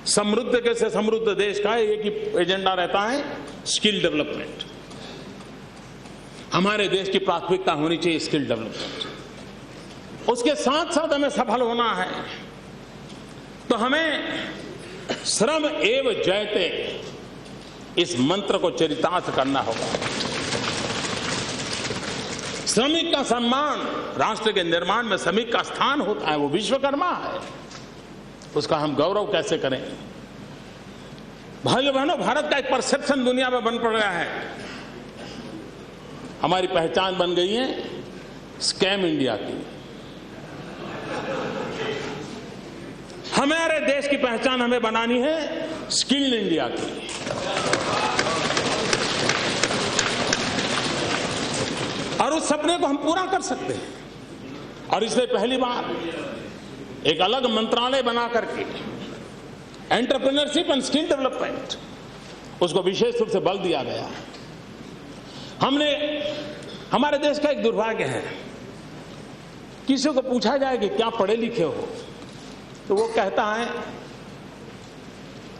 समृद्ध के से समृद्ध देश का एक ही एजेंडा रहता है, स्किल डेवलपमेंट। हमारे देश की प्राथमिकता होनी चाहिए स्किल डेवलपमेंट। उसके साथ साथ हमें सफल होना है तो हमें श्रम एव जयते इस मंत्र को चरितार्थ करना होगा। श्रमिक का सम्मान, राष्ट्र के निर्माण में श्रमिक का स्थान होता है, वो विश्वकर्मा है, उसका हम गौरव कैसे करें। भाइयों बहनों, भारत का एक परसेप्शन दुनिया में बन पड़ गया है। हमारी पहचान बन गई है स्कैम इंडिया की। हमारे देश की पहचान हमें बनानी है स्किल्ड इंडिया की। और उस सपने को हम पूरा कर सकते हैं। और इसलिए पहली बार एक अलग मंत्रालय बना करके एंटरप्रेन्योरशिप एंड स्किल डेवलपमेंट, उसको विशेष रूप से बल दिया गया। हमारे देश का एक दुर्भाग्य है, किसी को पूछा जाए कि क्या पढ़े लिखे हो, तो वो कहता है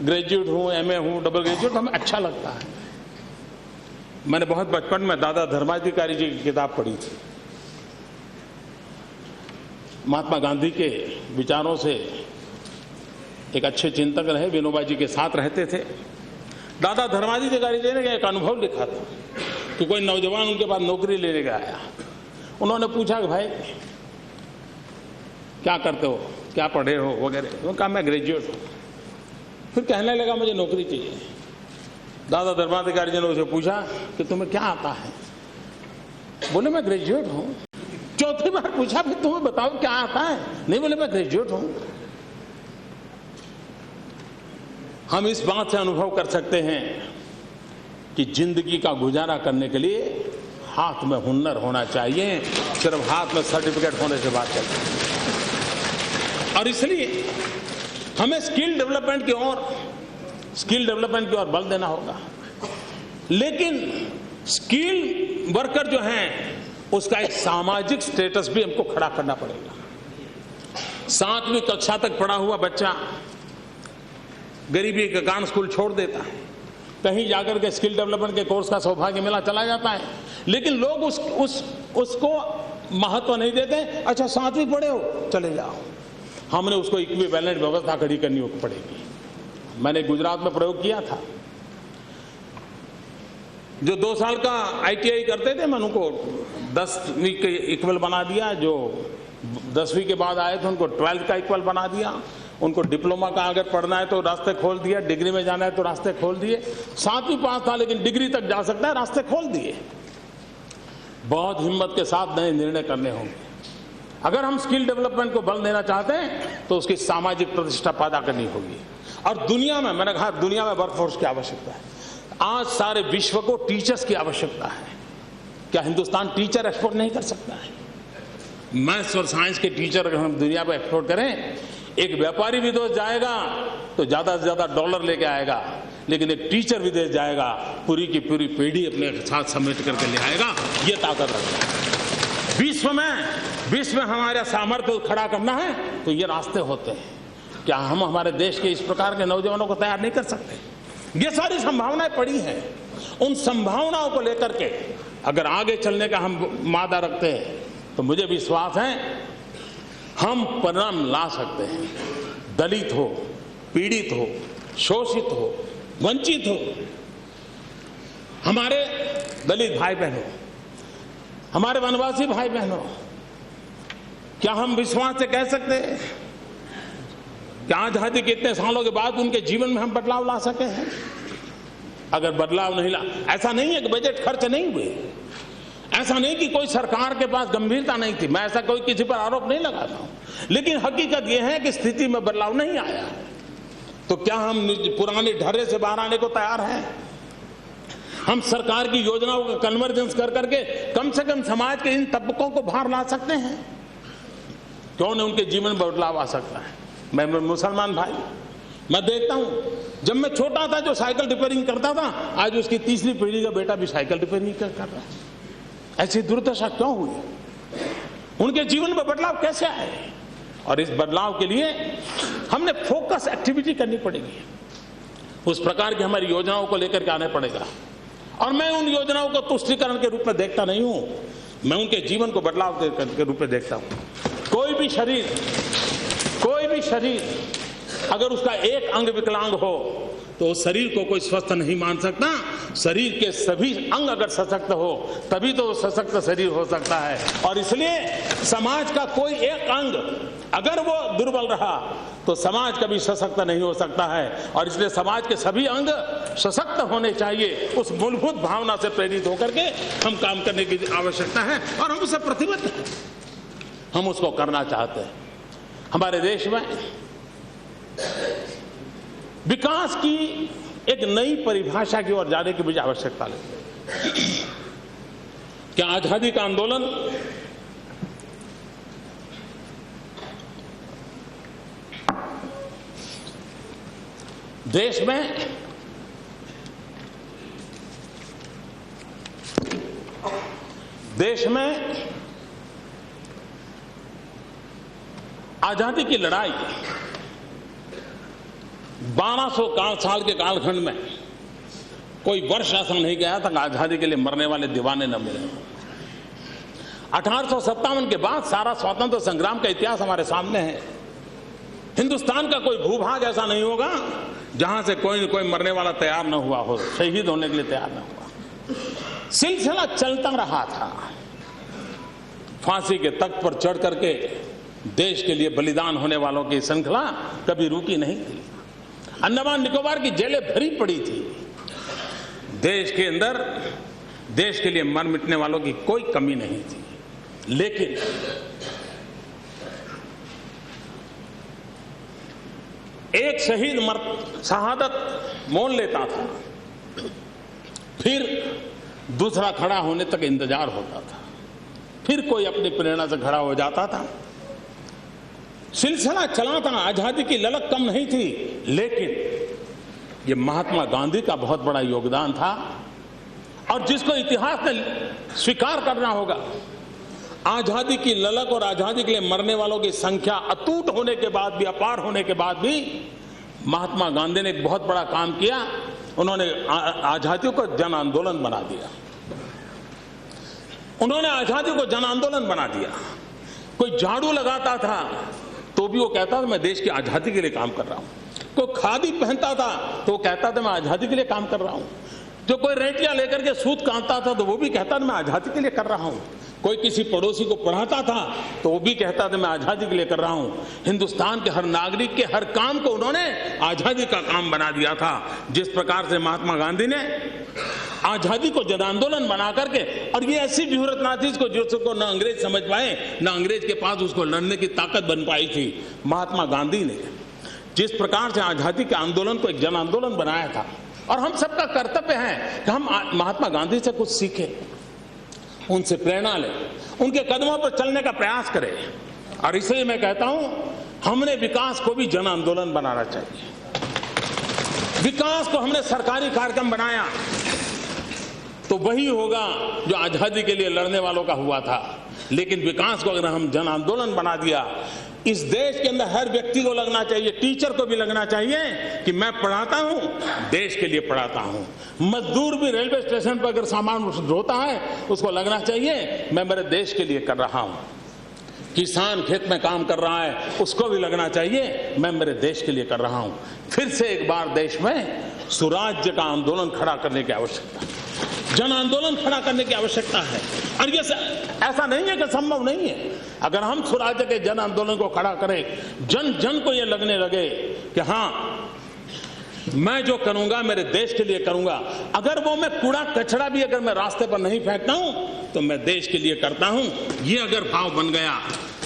ग्रेजुएट हूं, एमए हूं, डबल ग्रेजुएट। हमें अच्छा लगता है। मैंने बहुत बचपन में दादा धर्माधिकारी जी की किताब पढ़ी थी। महात्मा गांधी के विचारों से एक अच्छे चिंतक रहे, विनोबा जी के साथ रहते थे। दादा धर्माधिकारी जी ने एक अनुभव लिखा था कि कोई नौजवान उनके पास नौकरी लेने का आया। उन्होंने पूछा कि भाई क्या करते हो, क्या पढ़े हो वगैरह। उन्होंने कहा मैं ग्रेजुएट हूं। फिर कहने लगा मुझे नौकरी चाहिए। दादा धर्माधिकारी जी ने उसे पूछा कि तुम्हें क्या आता है? बोले मैं ग्रेजुएट हूं। चौथी बार पूछा फिर तुम्हें बताओ क्या आता है? नहीं, बोले मैं ग्रेजुएट हूं। हम इस बात से अनुभव कर सकते हैं कि जिंदगी का गुजारा करने के लिए हाथ में हुनर होना चाहिए, सिर्फ हाथ में सर्टिफिकेट होने से बात चलती है। और इसलिए हमें स्किल डेवलपमेंट की ओर बल देना होगा। लेकिन स्किल वर्कर जो हैं उसका एक सामाजिक स्टेटस भी हमको खड़ा करना पड़ेगा। 7वीं कक्षा तक पढ़ा हुआ बच्चा गरीबी के कारण स्कूल छोड़ देता है, कहीं जाकर के स्किल डेवलपमेंट के कोर्स का सौभाग्य मिला चला जाता है। लेकिन लोग उसको महत्व नहीं देते। अच्छा 7वीं पढ़े हो, चले जाओ। हमने उसको इक्विवेलेंट व्यवस्था खड़ी करनी पड़ेगी। मैंने गुजरात में प्रयोग किया था। जो 2 साल का ITI करते थे, मैंने उनको 10वीं के इक्वल बना दिया। जो 10वीं के बाद आए थे उनको 12th का इक्वल बना दिया। उनको डिप्लोमा का अगर पढ़ना है तो रास्ते खोल दिया, डिग्री में जाना है तो रास्ते खोल दिए। 7वीं पास था लेकिन डिग्री तक जा सकता है, रास्ते खोल दिए। बहुत हिम्मत के साथ नए निर्णय करने होंगे। अगर हम स्किल डेवलपमेंट को बल देना चाहते हैं तो उसकी सामाजिक प्रतिष्ठा पैदा करनी होगी। और दुनिया में, मैंने कहा दुनिया में वर्कफोर्स की आवश्यकता है। आज सारे विश्व को टीचर्स की आवश्यकता है। क्या हिंदुस्तान टीचर एक्सपोर्ट नहीं कर सकता है? मैथ्स और साइंस के टीचर अगर हम दुनिया पर एक्सपोर्ट करें, एक व्यापारी विदेश जाएगा तो ज्यादा से ज्यादा डॉलर लेके आएगा, लेकिन एक टीचर विदेश जाएगा पूरी की पूरी पीढ़ी अपने साथ समेट करके ले आएगा। ये ताकत रखता है। विश्व में हमारा सामर्थ्य खड़ा करना है तो ये रास्ते होते हैं। क्या हम हमारे देश के इस प्रकार के नौजवानों को तैयार नहीं कर सकते? ये सारी संभावनाएं पड़ी हैं। उन संभावनाओं को लेकर के अगर आगे चलने का हम मादा रखते हैं तो मुझे विश्वास है हम परिणाम ला सकते हैं। दलित हो, पीड़ित हो, शोषित हो, वंचित हो, हमारे दलित भाई बहनों, हमारे वनवासी भाई बहनों, क्या हम विश्वास से कह सकते हैं कि आजादी के इतने सालों के बाद उनके जीवन में हम बदलाव ला सके हैं? अगर बदलाव नहीं ला, ऐसा नहीं है कि बजट खर्च नहीं हुए, ऐसा नहीं कि कोई सरकार के पास गंभीरता नहीं थी, मैं ऐसा कोई किसी पर आरोप नहीं लगाता हूं, लेकिन हकीकत यह है कि स्थिति में बदलाव नहीं आया है। तो क्या हम पुराने ढर्रे से बाहर आने को तैयार हैं? हम सरकार की योजनाओं का कन्वर्जेंस कर करके कम से कम समाज के इन तबकों को बाहर ला सकते हैं? क्यों नहीं उनके जीवन में बदलाव आ सकता है? मैं मुसलमान भाई, मैं देखता हूं, जब मैं छोटा था जो साइकिल रिपेयरिंग करता था, आज उसकी 3री पीढ़ी का बेटा भी साइकिल रिपेयरिंग कर रहा है। ऐसी दुर्दशा क्यों हुई? उनके जीवन में बदलाव कैसे आए? और इस बदलाव के लिए हमने फोकस एक्टिविटी करनी पड़ेगी। उस प्रकार की हमारी योजनाओं को लेकर के आने पड़ेगा। और मैं उन योजनाओं को तुष्टीकरण के रूप में देखता नहीं हूं, मैं उनके जीवन को बदलाव के रूप में देखता हूं। कोई भी शरीर अगर उसका एक अंग विकलांग हो तो उस शरीर को कोई स्वस्थ नहीं मान सकता। शरीर के सभी अंग अगर सशक्त हो तभी तो सशक्त शरीर हो सकता है। और इसलिए समाज का कोई एक अंग अगर वो दुर्बल रहा तो समाज कभी सशक्त नहीं हो सकता है। और इसलिए समाज के सभी अंग सशक्त होने चाहिए। उस मूलभूत भावना से प्रेरित होकर के हम काम करने की आवश्यकता है और हम उससे प्रतिबद्ध हैं। हम उसको करना चाहते हैं। हमारे देश में विकास की एक नई परिभाषा की ओर जाने की मुझे आवश्यकता लगी। क्या आजादी का आंदोलन देश में आजादी की लड़ाई 1200 साल के कालखंड में कोई वर्ष ऐसा नहीं गया था कि आजादी के लिए मरने वाले दीवाने न मिले। 1857 के बाद सारा स्वतंत्र संग्राम का इतिहास हमारे सामने है। हिंदुस्तान का कोई भूभाग ऐसा नहीं होगा जहां से कोई न कोई मरने वाला तैयार न हुआ हो, शहीद होने के लिए तैयार न हुआ। सिलसिला चलता रहा था। फांसी के तख्त पर चढ़ करके देश के लिए बलिदान होने वालों की श्रृंखला कभी रुकी नहीं थी। अंडमान निकोबार की जेलें भरी पड़ी थी। देश के अंदर देश के लिए मर मिटने वालों की कोई कमी नहीं थी। लेकिन एक शहीद शहादत मोल लेता था, फिर दूसरा खड़ा होने तक इंतजार होता था, फिर कोई अपनी प्रेरणा से खड़ा हो जाता था। सिलसिला चला था। आजादी की ललक कम नहीं थी, लेकिन ये महात्मा गांधी का बहुत बड़ा योगदान था और जिसको इतिहास ने स्वीकार करना होगा। आजादी की ललक और आजादी के लिए मरने वालों की संख्या अटूट होने के बाद भी, अपार होने के बाद भी, महात्मा गांधी ने एक बहुत बड़ा काम किया। उन्होंने आजादी को जन आंदोलन बना दिया। उन्होंने आजादी को जन आंदोलन बना दिया। कोई झाड़ू लगाता था तो भी वो कहता था मैं देश की आजादी के लिए काम कर रहा हूं। कोई खादी पहनता था तो वो कहता था मैं आजादी के लिए काम कर रहा हूं। जो कोई रेटियां लेकर के सूत काटता था तो वो भी कहता था मैं आजादी के लिए कर रहा हूं। कोई किसी पड़ोसी को पढ़ाता था तो वो भी कहता था मैं आजादी के लिए कर रहा हूं। हिंदुस्तान के हर नागरिक के हर काम को उन्होंने आजादी का काम बना दिया था। जिस प्रकार से महात्मा गांधी ने आजादी को जन आंदोलन बना करके, और ये ऐसी जरूरत ना थी जिसको न अंग्रेज समझ पाए, न अंग्रेज के पास उसको लड़ने की ताकत बन पाई थी। महात्मा गांधी ने जिस प्रकार से आजादी के आंदोलन को एक जन आंदोलन बनाया था, और हम सबका कर्तव्य है कि हम महात्मा गांधी से कुछ सीखें, उनसे प्रेरणा लें, उनके कदमों पर चलने का प्रयास करें। और इसलिए मैं कहता हूं हमने विकास को भी जन आंदोलन बनाना चाहिए। विकास को हमने सरकारी कार्यक्रम बनाया तो वही होगा जो आजादी के लिए लड़ने वालों का हुआ था। लेकिन विकास को अगर हम जन आंदोलन बना दिया, इस देश के अंदर हर व्यक्ति को लगना चाहिए, टीचर को भी लगना चाहिए कि मैं पढ़ाता हूं, देश के लिए पढ़ाता हूं। मजदूर भी रेलवे स्टेशन पर अगर सामान ढोता है उसको लगना चाहिए मैं मेरे देश के लिए कर रहा हूं। किसान खेत में काम कर रहा है उसको भी लगना चाहिए मैं मेरे देश के लिए कर रहा हूं। फिर से एक बार देश में सुराज्य का आंदोलन खड़ा करने की आवश्यकता है, जन आंदोलन खड़ा करने की आवश्यकता है। और ये ऐसा नहीं है कि संभव नहीं है। अगर हम स्वराज्य के जन आंदोलन को खड़ा करें, जन जन को ये लगने लगे कि हाँ मैं जो करूंगा मेरे देश के लिए करूंगा, अगर वो मैं कूड़ा कचरा भी अगर मैं रास्ते पर नहीं फेंकता हूं तो मैं देश के लिए करता हूं, ये अगर भाव बन गया,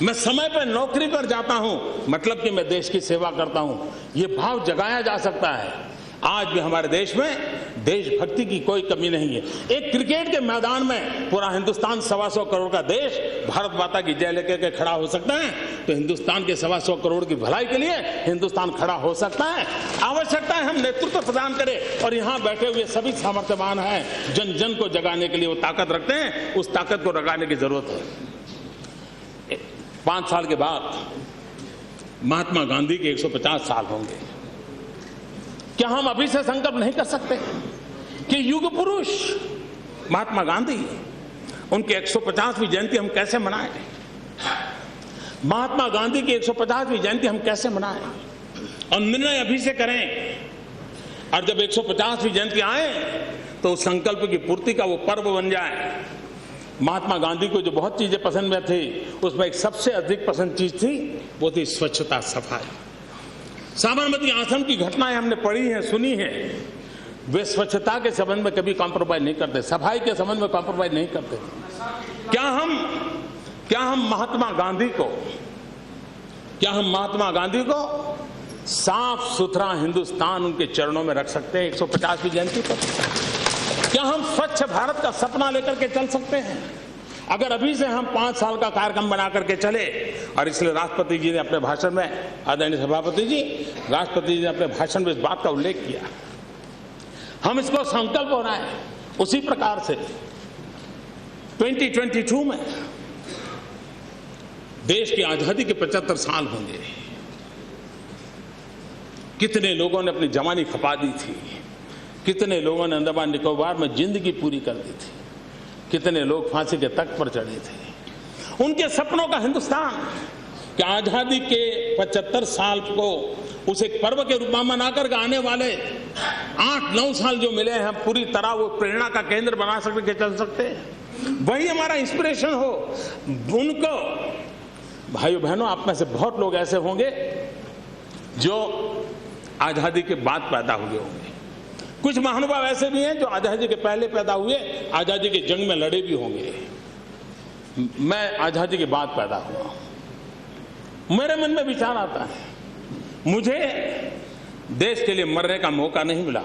मैं समय पर नौकरी पर जाता हूं मतलब कि मैं देश की सेवा करता हूं, ये भाव जगाया जा सकता है। आज भी हमारे देश में देशभक्ति की कोई कमी नहीं है। एक क्रिकेट के मैदान में पूरा हिंदुस्तान 125 करोड़ का देश भारत माता की जय लेकर के खड़ा हो सकता है, तो हिंदुस्तान के 125 करोड़ की भलाई के लिए हिंदुस्तान खड़ा हो सकता है। आवश्यकता है हम नेतृत्व प्रदान करें, और यहाँ बैठे हुए सभी सामर्थ्यवान हैं, जन जन को जगाने के लिए वो ताकत रखते हैं, उस ताकत को जगाने की जरूरत है। 5 साल के बाद महात्मा गांधी के 150 साल होंगे। क्या हम अभी से संकल्प नहीं कर सकते कि युग पुरुष महात्मा गांधी, उनकी 150वीं जयंती हम कैसे मनाएं? महात्मा गांधी की 150वीं जयंती हम कैसे मनाएं? और निर्णय अभी से करें, और जब 150वीं जयंती आए तो उस संकल्प की पूर्ति का वो पर्व बन जाए। महात्मा गांधी को जो बहुत चीजें पसंद में थी, उसमें एक सबसे अधिक पसंद चीज थी, वो थी स्वच्छता, सफाई। साबरमती आश्रम की घटनाएं हमने पढ़ी हैं, सुनी हैं। वे स्वच्छता के संबंध में कभी कॉम्प्रोमाइज नहीं करते, सफाई के संबंध में कॉम्प्रोमाइज नहीं करते। क्या हम महात्मा गांधी को साफ सुथरा हिंदुस्तान उनके चरणों में रख सकते हैं 150वीं जयंती पर? क्या हम स्वच्छ भारत का सपना लेकर के चल सकते हैं? अगर अभी से हम 5 साल का कार्यक्रम बना करके चले, और इसलिए राष्ट्रपति जी ने अपने भाषण में, आदरणीय सभापति जी, राष्ट्रपति जी ने अपने भाषण में इस बात का उल्लेख किया, हम इसको संकल्प बनाए उसी प्रकार से 2022 में देश की आजादी के 75 साल होंगे। कितने लोगों ने अपनी जवानी खपा दी थी, कितने लोगों ने अंडमान निकोबार में जिंदगी पूरी कर दी थी, कितने लोग फांसी के तख्त पर चढ़े थे। उनके सपनों का हिंदुस्तान कि आजादी के 75 साल को उस एक पर्व के रूप में मनाकर के आने वाले 8-9 साल जो मिले हैं, हम पूरी तरह वो प्रेरणा का केंद्र बना सकते, चल सकते हैं। वही हमारा इंस्पिरेशन हो। उनको भाइयों बहनों, आप में से बहुत लोग ऐसे होंगे जो आजादी के बाद पैदा हुए होंगे। कुछ महानुभाव ऐसे भी हैं जो आजादी के पहले पैदा हुए, आजादी की जंग में लड़े भी होंगे। मैं आजादी के बाद पैदा हुआ। मेरे मन में विचार आता है, मुझे देश के लिए मरने का मौका नहीं मिला,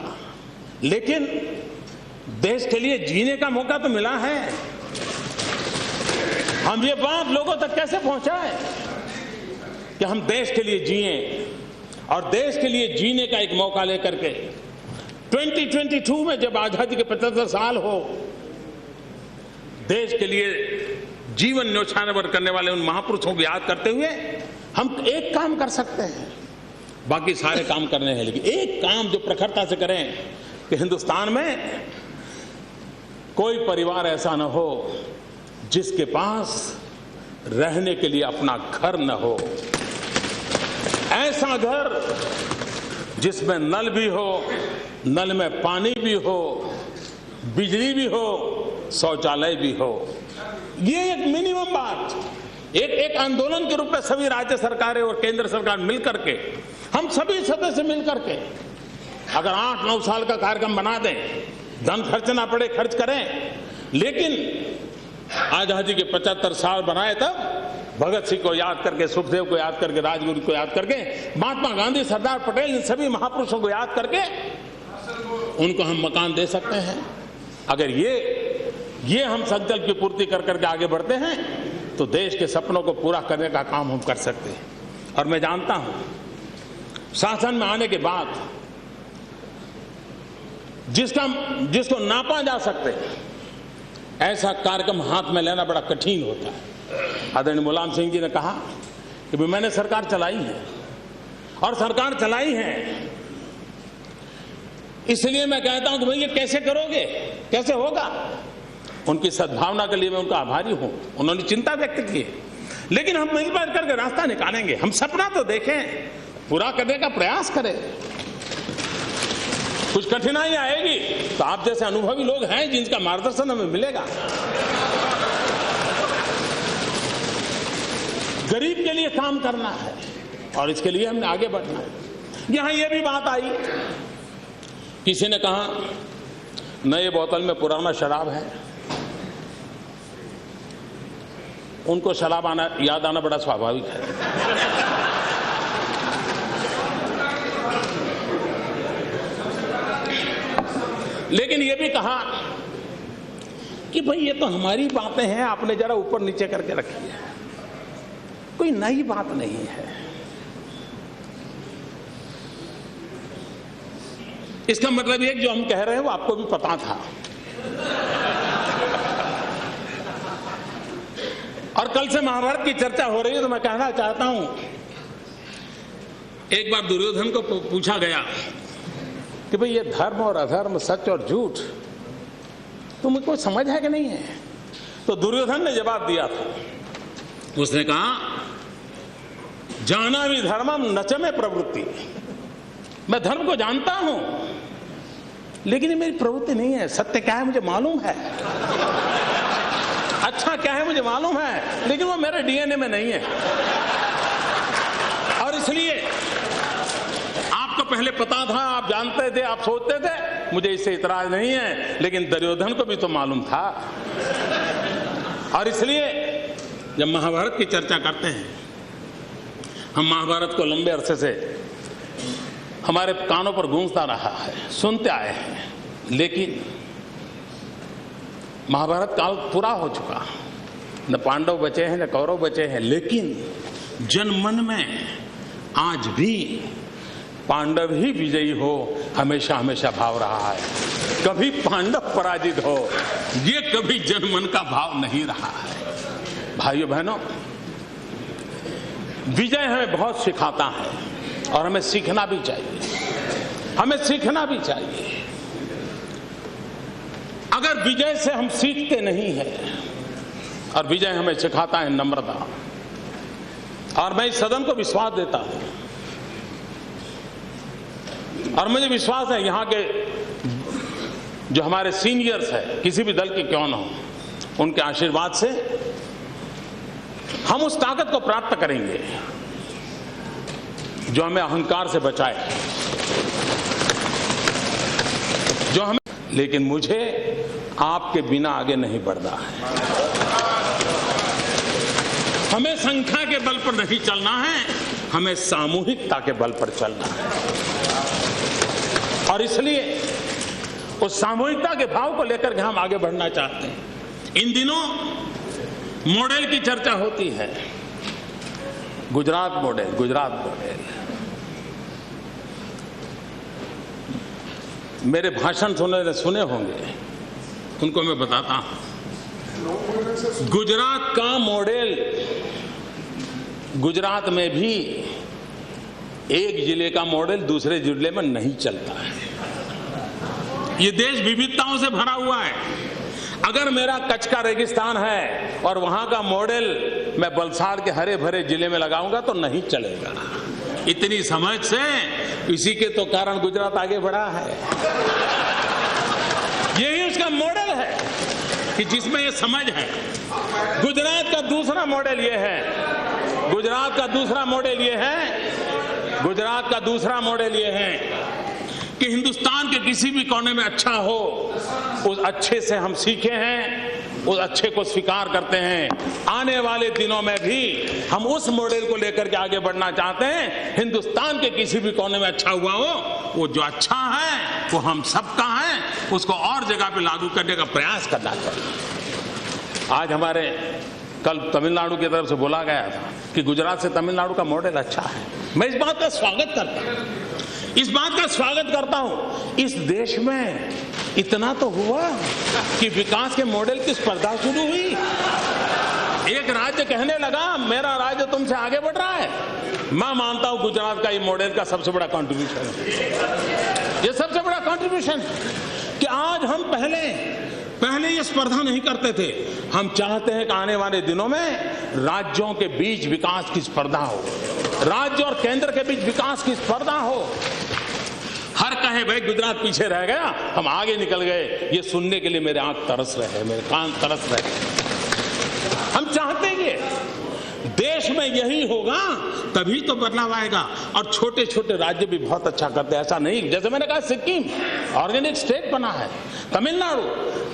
लेकिन देश के लिए जीने का मौका तो मिला है। हम ये बात लोगों तक कैसे पहुंचाएं कि हम देश के लिए जिए, और देश के लिए जीने का एक मौका लेकर के 2022 में जब आजादी के 75 साल हो, देश के लिए जीवन न्यौछावर करने वाले उन महापुरुषों को याद करते हुए हम एक काम कर सकते हैं। बाकी सारे काम करने हैं, लेकिन एक काम जो प्रखरता से करें कि हिंदुस्तान में कोई परिवार ऐसा न हो जिसके पास रहने के लिए अपना घर न हो। ऐसा घर जिसमें नल भी हो, नल में पानी भी हो, बिजली भी हो, शौचालय भी हो। ये एक मिनिमम बात, एक आंदोलन के रूप में सभी राज्य सरकारें और केंद्र सरकार मिलकर के, हम सभी सदस्य मिलकर के अगर 8-9 साल का कार्यक्रम बना दें, धन खर्च ना पड़े, खर्च करें, लेकिन आजादी के 75 साल बनाए, तब भगत सिंह को याद करके, सुखदेव को याद करके, राजगुरु को याद करके, महात्मा गांधी, सरदार पटेल, इन सभी महापुरुषों को याद करके उनको हम मकान दे सकते हैं। अगर ये हम संकल्प की पूर्ति कर करके आगे बढ़ते हैं तो देश के सपनों को पूरा करने का काम हम कर सकते हैं। और मैं जानता हूं, शासन में आने के बाद जिसको नापा जा सकते ऐसा कार्यक्रम हाथ में लेना बड़ा कठिन होता है। आदरणीय मुलायम सिंह जी ने कहा कि मैंने सरकार चलाई है, और सरकार चलाई है इसलिए मैं कहता हूं कि भाई ये कैसे करोगे, कैसे होगा। उनकी सद्भावना के लिए मैं उनका आभारी हूं, उन्होंने चिंता व्यक्त की है, लेकिन हम मिल बैठ करके रास्ता निकालेंगे। हम सपना तो देखें, पूरा करने का प्रयास करें। कुछ कठिनाई आएगी तो आप जैसे अनुभवी लोग हैं जिनका मार्गदर्शन हमें मिलेगा। गरीब के लिए काम करना है और इसके लिए हमने आगे बढ़ना है। यहां यह भी बात आई, किसी ने कहा नए बोतल में पुराना शराब है। उनको शराब याद आना बड़ा स्वाभाविक है। लेकिन यह भी कहा कि भाई ये तो हमारी बातें हैं, आपने जरा ऊपर नीचे करके रखी है, कोई नई बात नहीं है। इसका मतलब ये जो हम कह रहे हैं वो आपको भी पता था। और कल से महाभारत की चर्चा हो रही है तो मैं कहना चाहता हूं, एक बार दुर्योधन को पूछा गया कि भाई ये धर्म और अधर्म, सच और झूठ तुमको समझ है कि नहीं है। तो दुर्योधन ने जवाब दिया था, उसने कहा जाना भी धर्मम नच में प्रवृत्ति। मैं धर्म को जानता हूं लेकिन ये मेरी प्रवृत्ति नहीं है। सत्य क्या है मुझे मालूम है, अच्छा क्या है मुझे मालूम है, लेकिन वो मेरे डीएनए में नहीं है। और इसलिए आपको पहले पता था, आप जानते थे, आप सोचते थे, मुझे इससे इतराज नहीं है, लेकिन दुर्योधन को भी तो मालूम था। और इसलिए जब महाभारत की चर्चा करते हैं, हम महाभारत को लंबे अरसे से हमारे कानों पर गूंजता रहा है, सुनते आए हैं, लेकिन महाभारत काल पूरा हो चुका, न पांडव बचे हैं न कौरव बचे हैं, लेकिन जनमन में आज भी पांडव ही विजयी हो हमेशा हमेशा भाव रहा है। कभी पांडव पराजित हो ये कभी जनमन का भाव नहीं रहा है। भाइयों बहनों, विजय हमें बहुत सिखाता है और हमें सीखना भी चाहिए, हमें सीखना भी चाहिए। अगर विजय से हम सीखते नहीं हैं, और विजय हमें सिखाता है नम्रता, और मैं इस सदन को विश्वास देता हूं और मुझे विश्वास है यहाँ के जो हमारे सीनियर्स हैं, किसी भी दल के क्यों न हो, उनके आशीर्वाद से हम उस ताकत को प्राप्त करेंगे जो हमें अहंकार से बचाए, जो हमें, लेकिन मुझे आपके बिना आगे नहीं बढ़ना है। हमें संख्या के बल पर नहीं चलना है, हमें सामूहिकता के बल पर चलना है। और इसलिए उस सामूहिकता के भाव को लेकर के हम आगे बढ़ना चाहते हैं। इन दिनों मॉडल की चर्चा होती है, गुजरात मॉडल, गुजरात मॉडल। मेरे भाषण सुने होंगे, उनको मैं बताता हूं। गुजरात का मॉडल, गुजरात में भी एक जिले का मॉडल दूसरे जिले में नहीं चलता है। ये देश विविधताओं से भरा हुआ है। अगर मेरा कच्छ का रेगिस्तान है और वहां का मॉडल मैं वलसाड़ के हरे भरे जिले में लगाऊंगा तो नहीं चलेगा। इतनी समझ से, इसी के तो कारण गुजरात आगे बढ़ा है। यही उसका मॉडल है कि जिसमें ये समझ है। गुजरात का दूसरा मॉडल ये है, गुजरात का दूसरा मॉडल ये है, गुजरात का दूसरा मॉडल ये है कि हिंदुस्तान के किसी भी कोने में अच्छा हो, उस अच्छे से हम सीखे हैं, उस अच्छे को स्वीकार करते हैं। आने वाले दिनों में भी हम उस मॉडल को लेकर के आगे बढ़ना चाहते हैं। हिंदुस्तान के किसी भी कोने में अच्छा हुआ हो, वो जो अच्छा है वो हम सबका है, उसको और जगह पे लागू करने का प्रयास करना चाहिए। आज हमारे कल तमिलनाडु की तरफ से बोला गया था कि गुजरात से तमिलनाडु का मॉडल अच्छा है। मैं इस बात का स्वागत करता हूं, इस बात का स्वागत करता हूं। इस देश में इतना तो हुआ कि विकास के मॉडल की स्पर्धा शुरू हुई। एक राज्य कहने लगा मेरा राज्य तुमसे आगे बढ़ रहा है। मैं मानता हूं गुजरात का ये मॉडल का सबसे बड़ा कंट्रीब्यूशन है। ये सबसे बड़ा कंट्रीब्यूशन कि आज हम पहले ये स्पर्धा नहीं करते थे। हम चाहते हैं कि आने वाले दिनों में राज्यों के बीच विकास की स्पर्धा हो, राज्य और केंद्र के बीच विकास की स्पर्धा हो। हर कहे भाई गुजरात पीछे रह गया, हम आगे निकल गए, ये सुनने के लिए मेरे आंख तरस रहे, मेरे कान तरस रहे। हम चाहते हैं देश में यही होगा तभी तो बदलाव आएगा। और छोटे छोटे राज्य भी बहुत अच्छा करते हैं, ऐसा नहीं। जैसे मैंने कहा सिक्किम ऑर्गेनिक स्टेट बना है, तमिलनाडु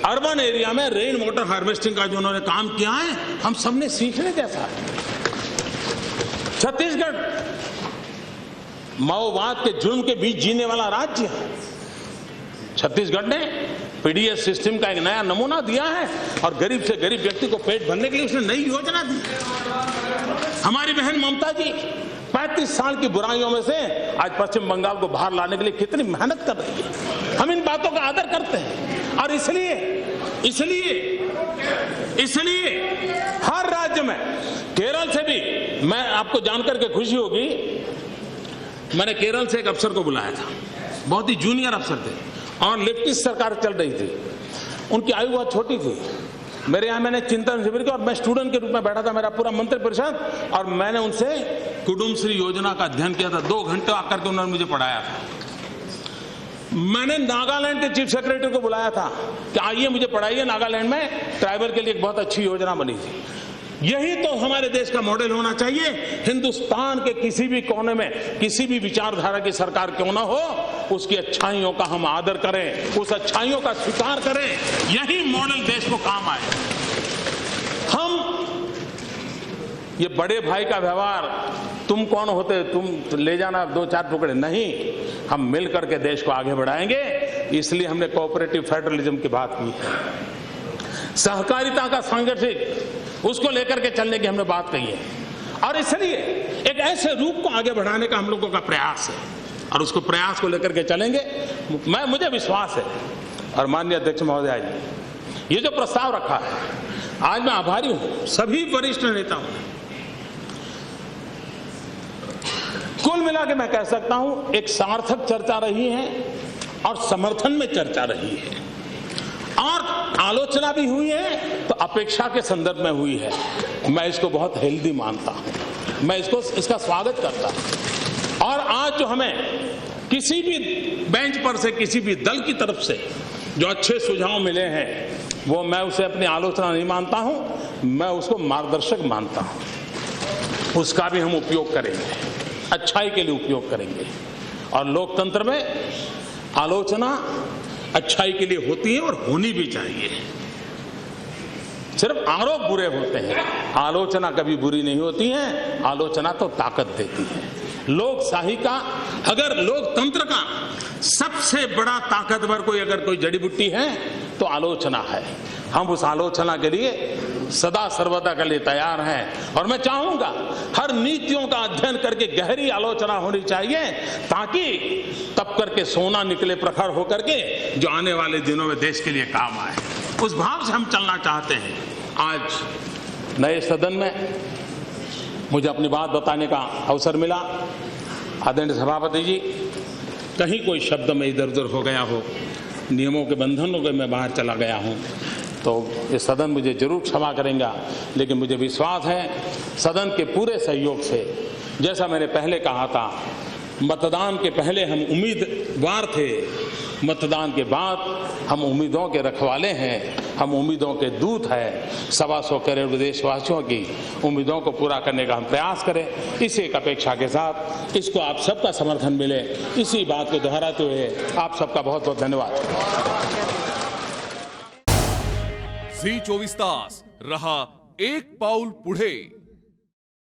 अर्बन एरिया में रेन वाटर हार्वेस्टिंग का जो उन्होंने काम किया है, हम सबने सीखने जैसा है। छत्तीसगढ़ माओवाद के जुर्म के बीच जीने वाला राज्य है। छत्तीसगढ़ ने पीडीएस सिस्टम का एक नया नमूना दिया है और गरीब से गरीब व्यक्ति को पेट भरने के लिए उसने नई योजना दी। हमारी बहन ममता जी 35 साल की बुराइयों में से आज पश्चिम बंगाल को बाहर लाने के लिए कितनी मेहनत कर रही है। हम इन बातों का आदर करते हैं और इसलिए हर राज्य में, केरल से भी, मैं आपको जानकर के खुशी होगी, मैंने केरल से एक अफसर को बुलाया था, बहुत ही जूनियर अफसर थे और लेफ्टिस्ट सरकार चल रही थी। उनकी आयु बहुत छोटी थी। मेरे यहाँ मैंने चिंतन शिविर किया और मैं स्टूडेंट के रूप में बैठा था, मेरा पूरा मंत्री परिषद, और मैंने उनसे कुटुंबश्री योजना का अध्ययन किया था। 2 घंटे आकर के उन्होंने मुझे पढ़ाया था। मैंने नागालैंड के चीफ सेक्रेटरी को बुलाया था कि आइए मुझे पढ़ाइए, नागालैंड में ट्राइबल के लिए एक बहुत अच्छी योजना बनी थी। यही तो हमारे देश का मॉडल होना चाहिए। हिंदुस्तान के किसी भी कोने में किसी भी विचारधारा की सरकार क्यों ना हो, उसकी अच्छाइयों का हम आदर करें, उस अच्छाइयों का स्वीकार करें। यही मॉडल देश को काम आए। हम ये बड़े भाई का व्यवहार, तुम कौन होते, तुम ले जाना 2-4 टुकड़े, नहीं। हम मिलकर के देश को आगे बढ़ाएंगे। इसलिए हमने कोऑपरेटिव फेडरलिज्म की बात की है, सहकारिता का सांगठनिक उसको लेकर के चलने की हमने बात कही है, और इसलिए एक ऐसे रूप को आगे बढ़ाने का हम लोगों का प्रयास है, और उसको प्रयास को लेकर के चलेंगे। मुझे विश्वास है। और माननीय अध्यक्ष महोदय जी, ये जो प्रस्ताव रखा है, आज मैं आभारी हूं सभी वरिष्ठ नेताओं। कुल मिला के मैं कह सकता हूं एक सार्थक चर्चा रही है और समर्थन में चर्चा रही है, और आलोचना भी हुई है तो अपेक्षा के संदर्भ में हुई है। मैं इसको बहुत हेल्दी मानता हूं, मैं इसका स्वागत करता हूं। और आज जो हमें किसी भी बेंच पर से, किसी भी दल की तरफ से जो अच्छे सुझाव मिले हैं, वो मैं उसे अपनी आलोचना नहीं मानता हूं, मैं उसको मार्गदर्शक मानता हूं। उसका भी हम उपयोग करेंगे, अच्छाई के लिए उपयोग करेंगे। और लोकतंत्र में आलोचना अच्छाई के लिए होती है और होनी भी चाहिए। सिर्फ आरोप बुरे होते हैं, आलोचना कभी बुरी नहीं होती है। आलोचना तो ताकत देती है। लोकशाही का, अगर लोकतंत्र का सबसे बड़ा ताकतवर कोई जड़ी बूटी है तो आलोचना है। हम उस आलोचना के लिए सदा सर्वदा के लिए तैयार हैं, और मैं चाहूंगा हर नीतियों का अध्ययन करके गहरी आलोचना होनी चाहिए, ताकि तब करके सोना निकले प्रखर होकर के, जो आने वाले दिनों में देश के लिए काम आए। उस भाव से हम चलना चाहते हैं। आज नए सदन में मुझे अपनी बात बताने का अवसर मिला। आदरणीय सभापति जी, कहीं कोई शब्द में इधर उधर हो गया हो, नियमों के बंधनों के मैं बाहर चला गया हूं, तो ये सदन मुझे जरूर क्षमा करेगा। लेकिन मुझे विश्वास है सदन के पूरे सहयोग से, जैसा मैंने पहले कहा था, मतदान के पहले हम उम्मीदवार थे, मतदान के बाद हम उम्मीदों के रखवाले हैं, हम उम्मीदों के दूत हैं। 125 करोड़ देशवासियों की उम्मीदों को पूरा करने का हम प्रयास करें। इसी एक अपेक्षा के साथ इसको आप सबका समर्थन मिले, इसी बात को दोहराते हुए आप सबका बहुत बहुत धन्यवाद। झी 24 तास रहा एक पाऊल पुढे।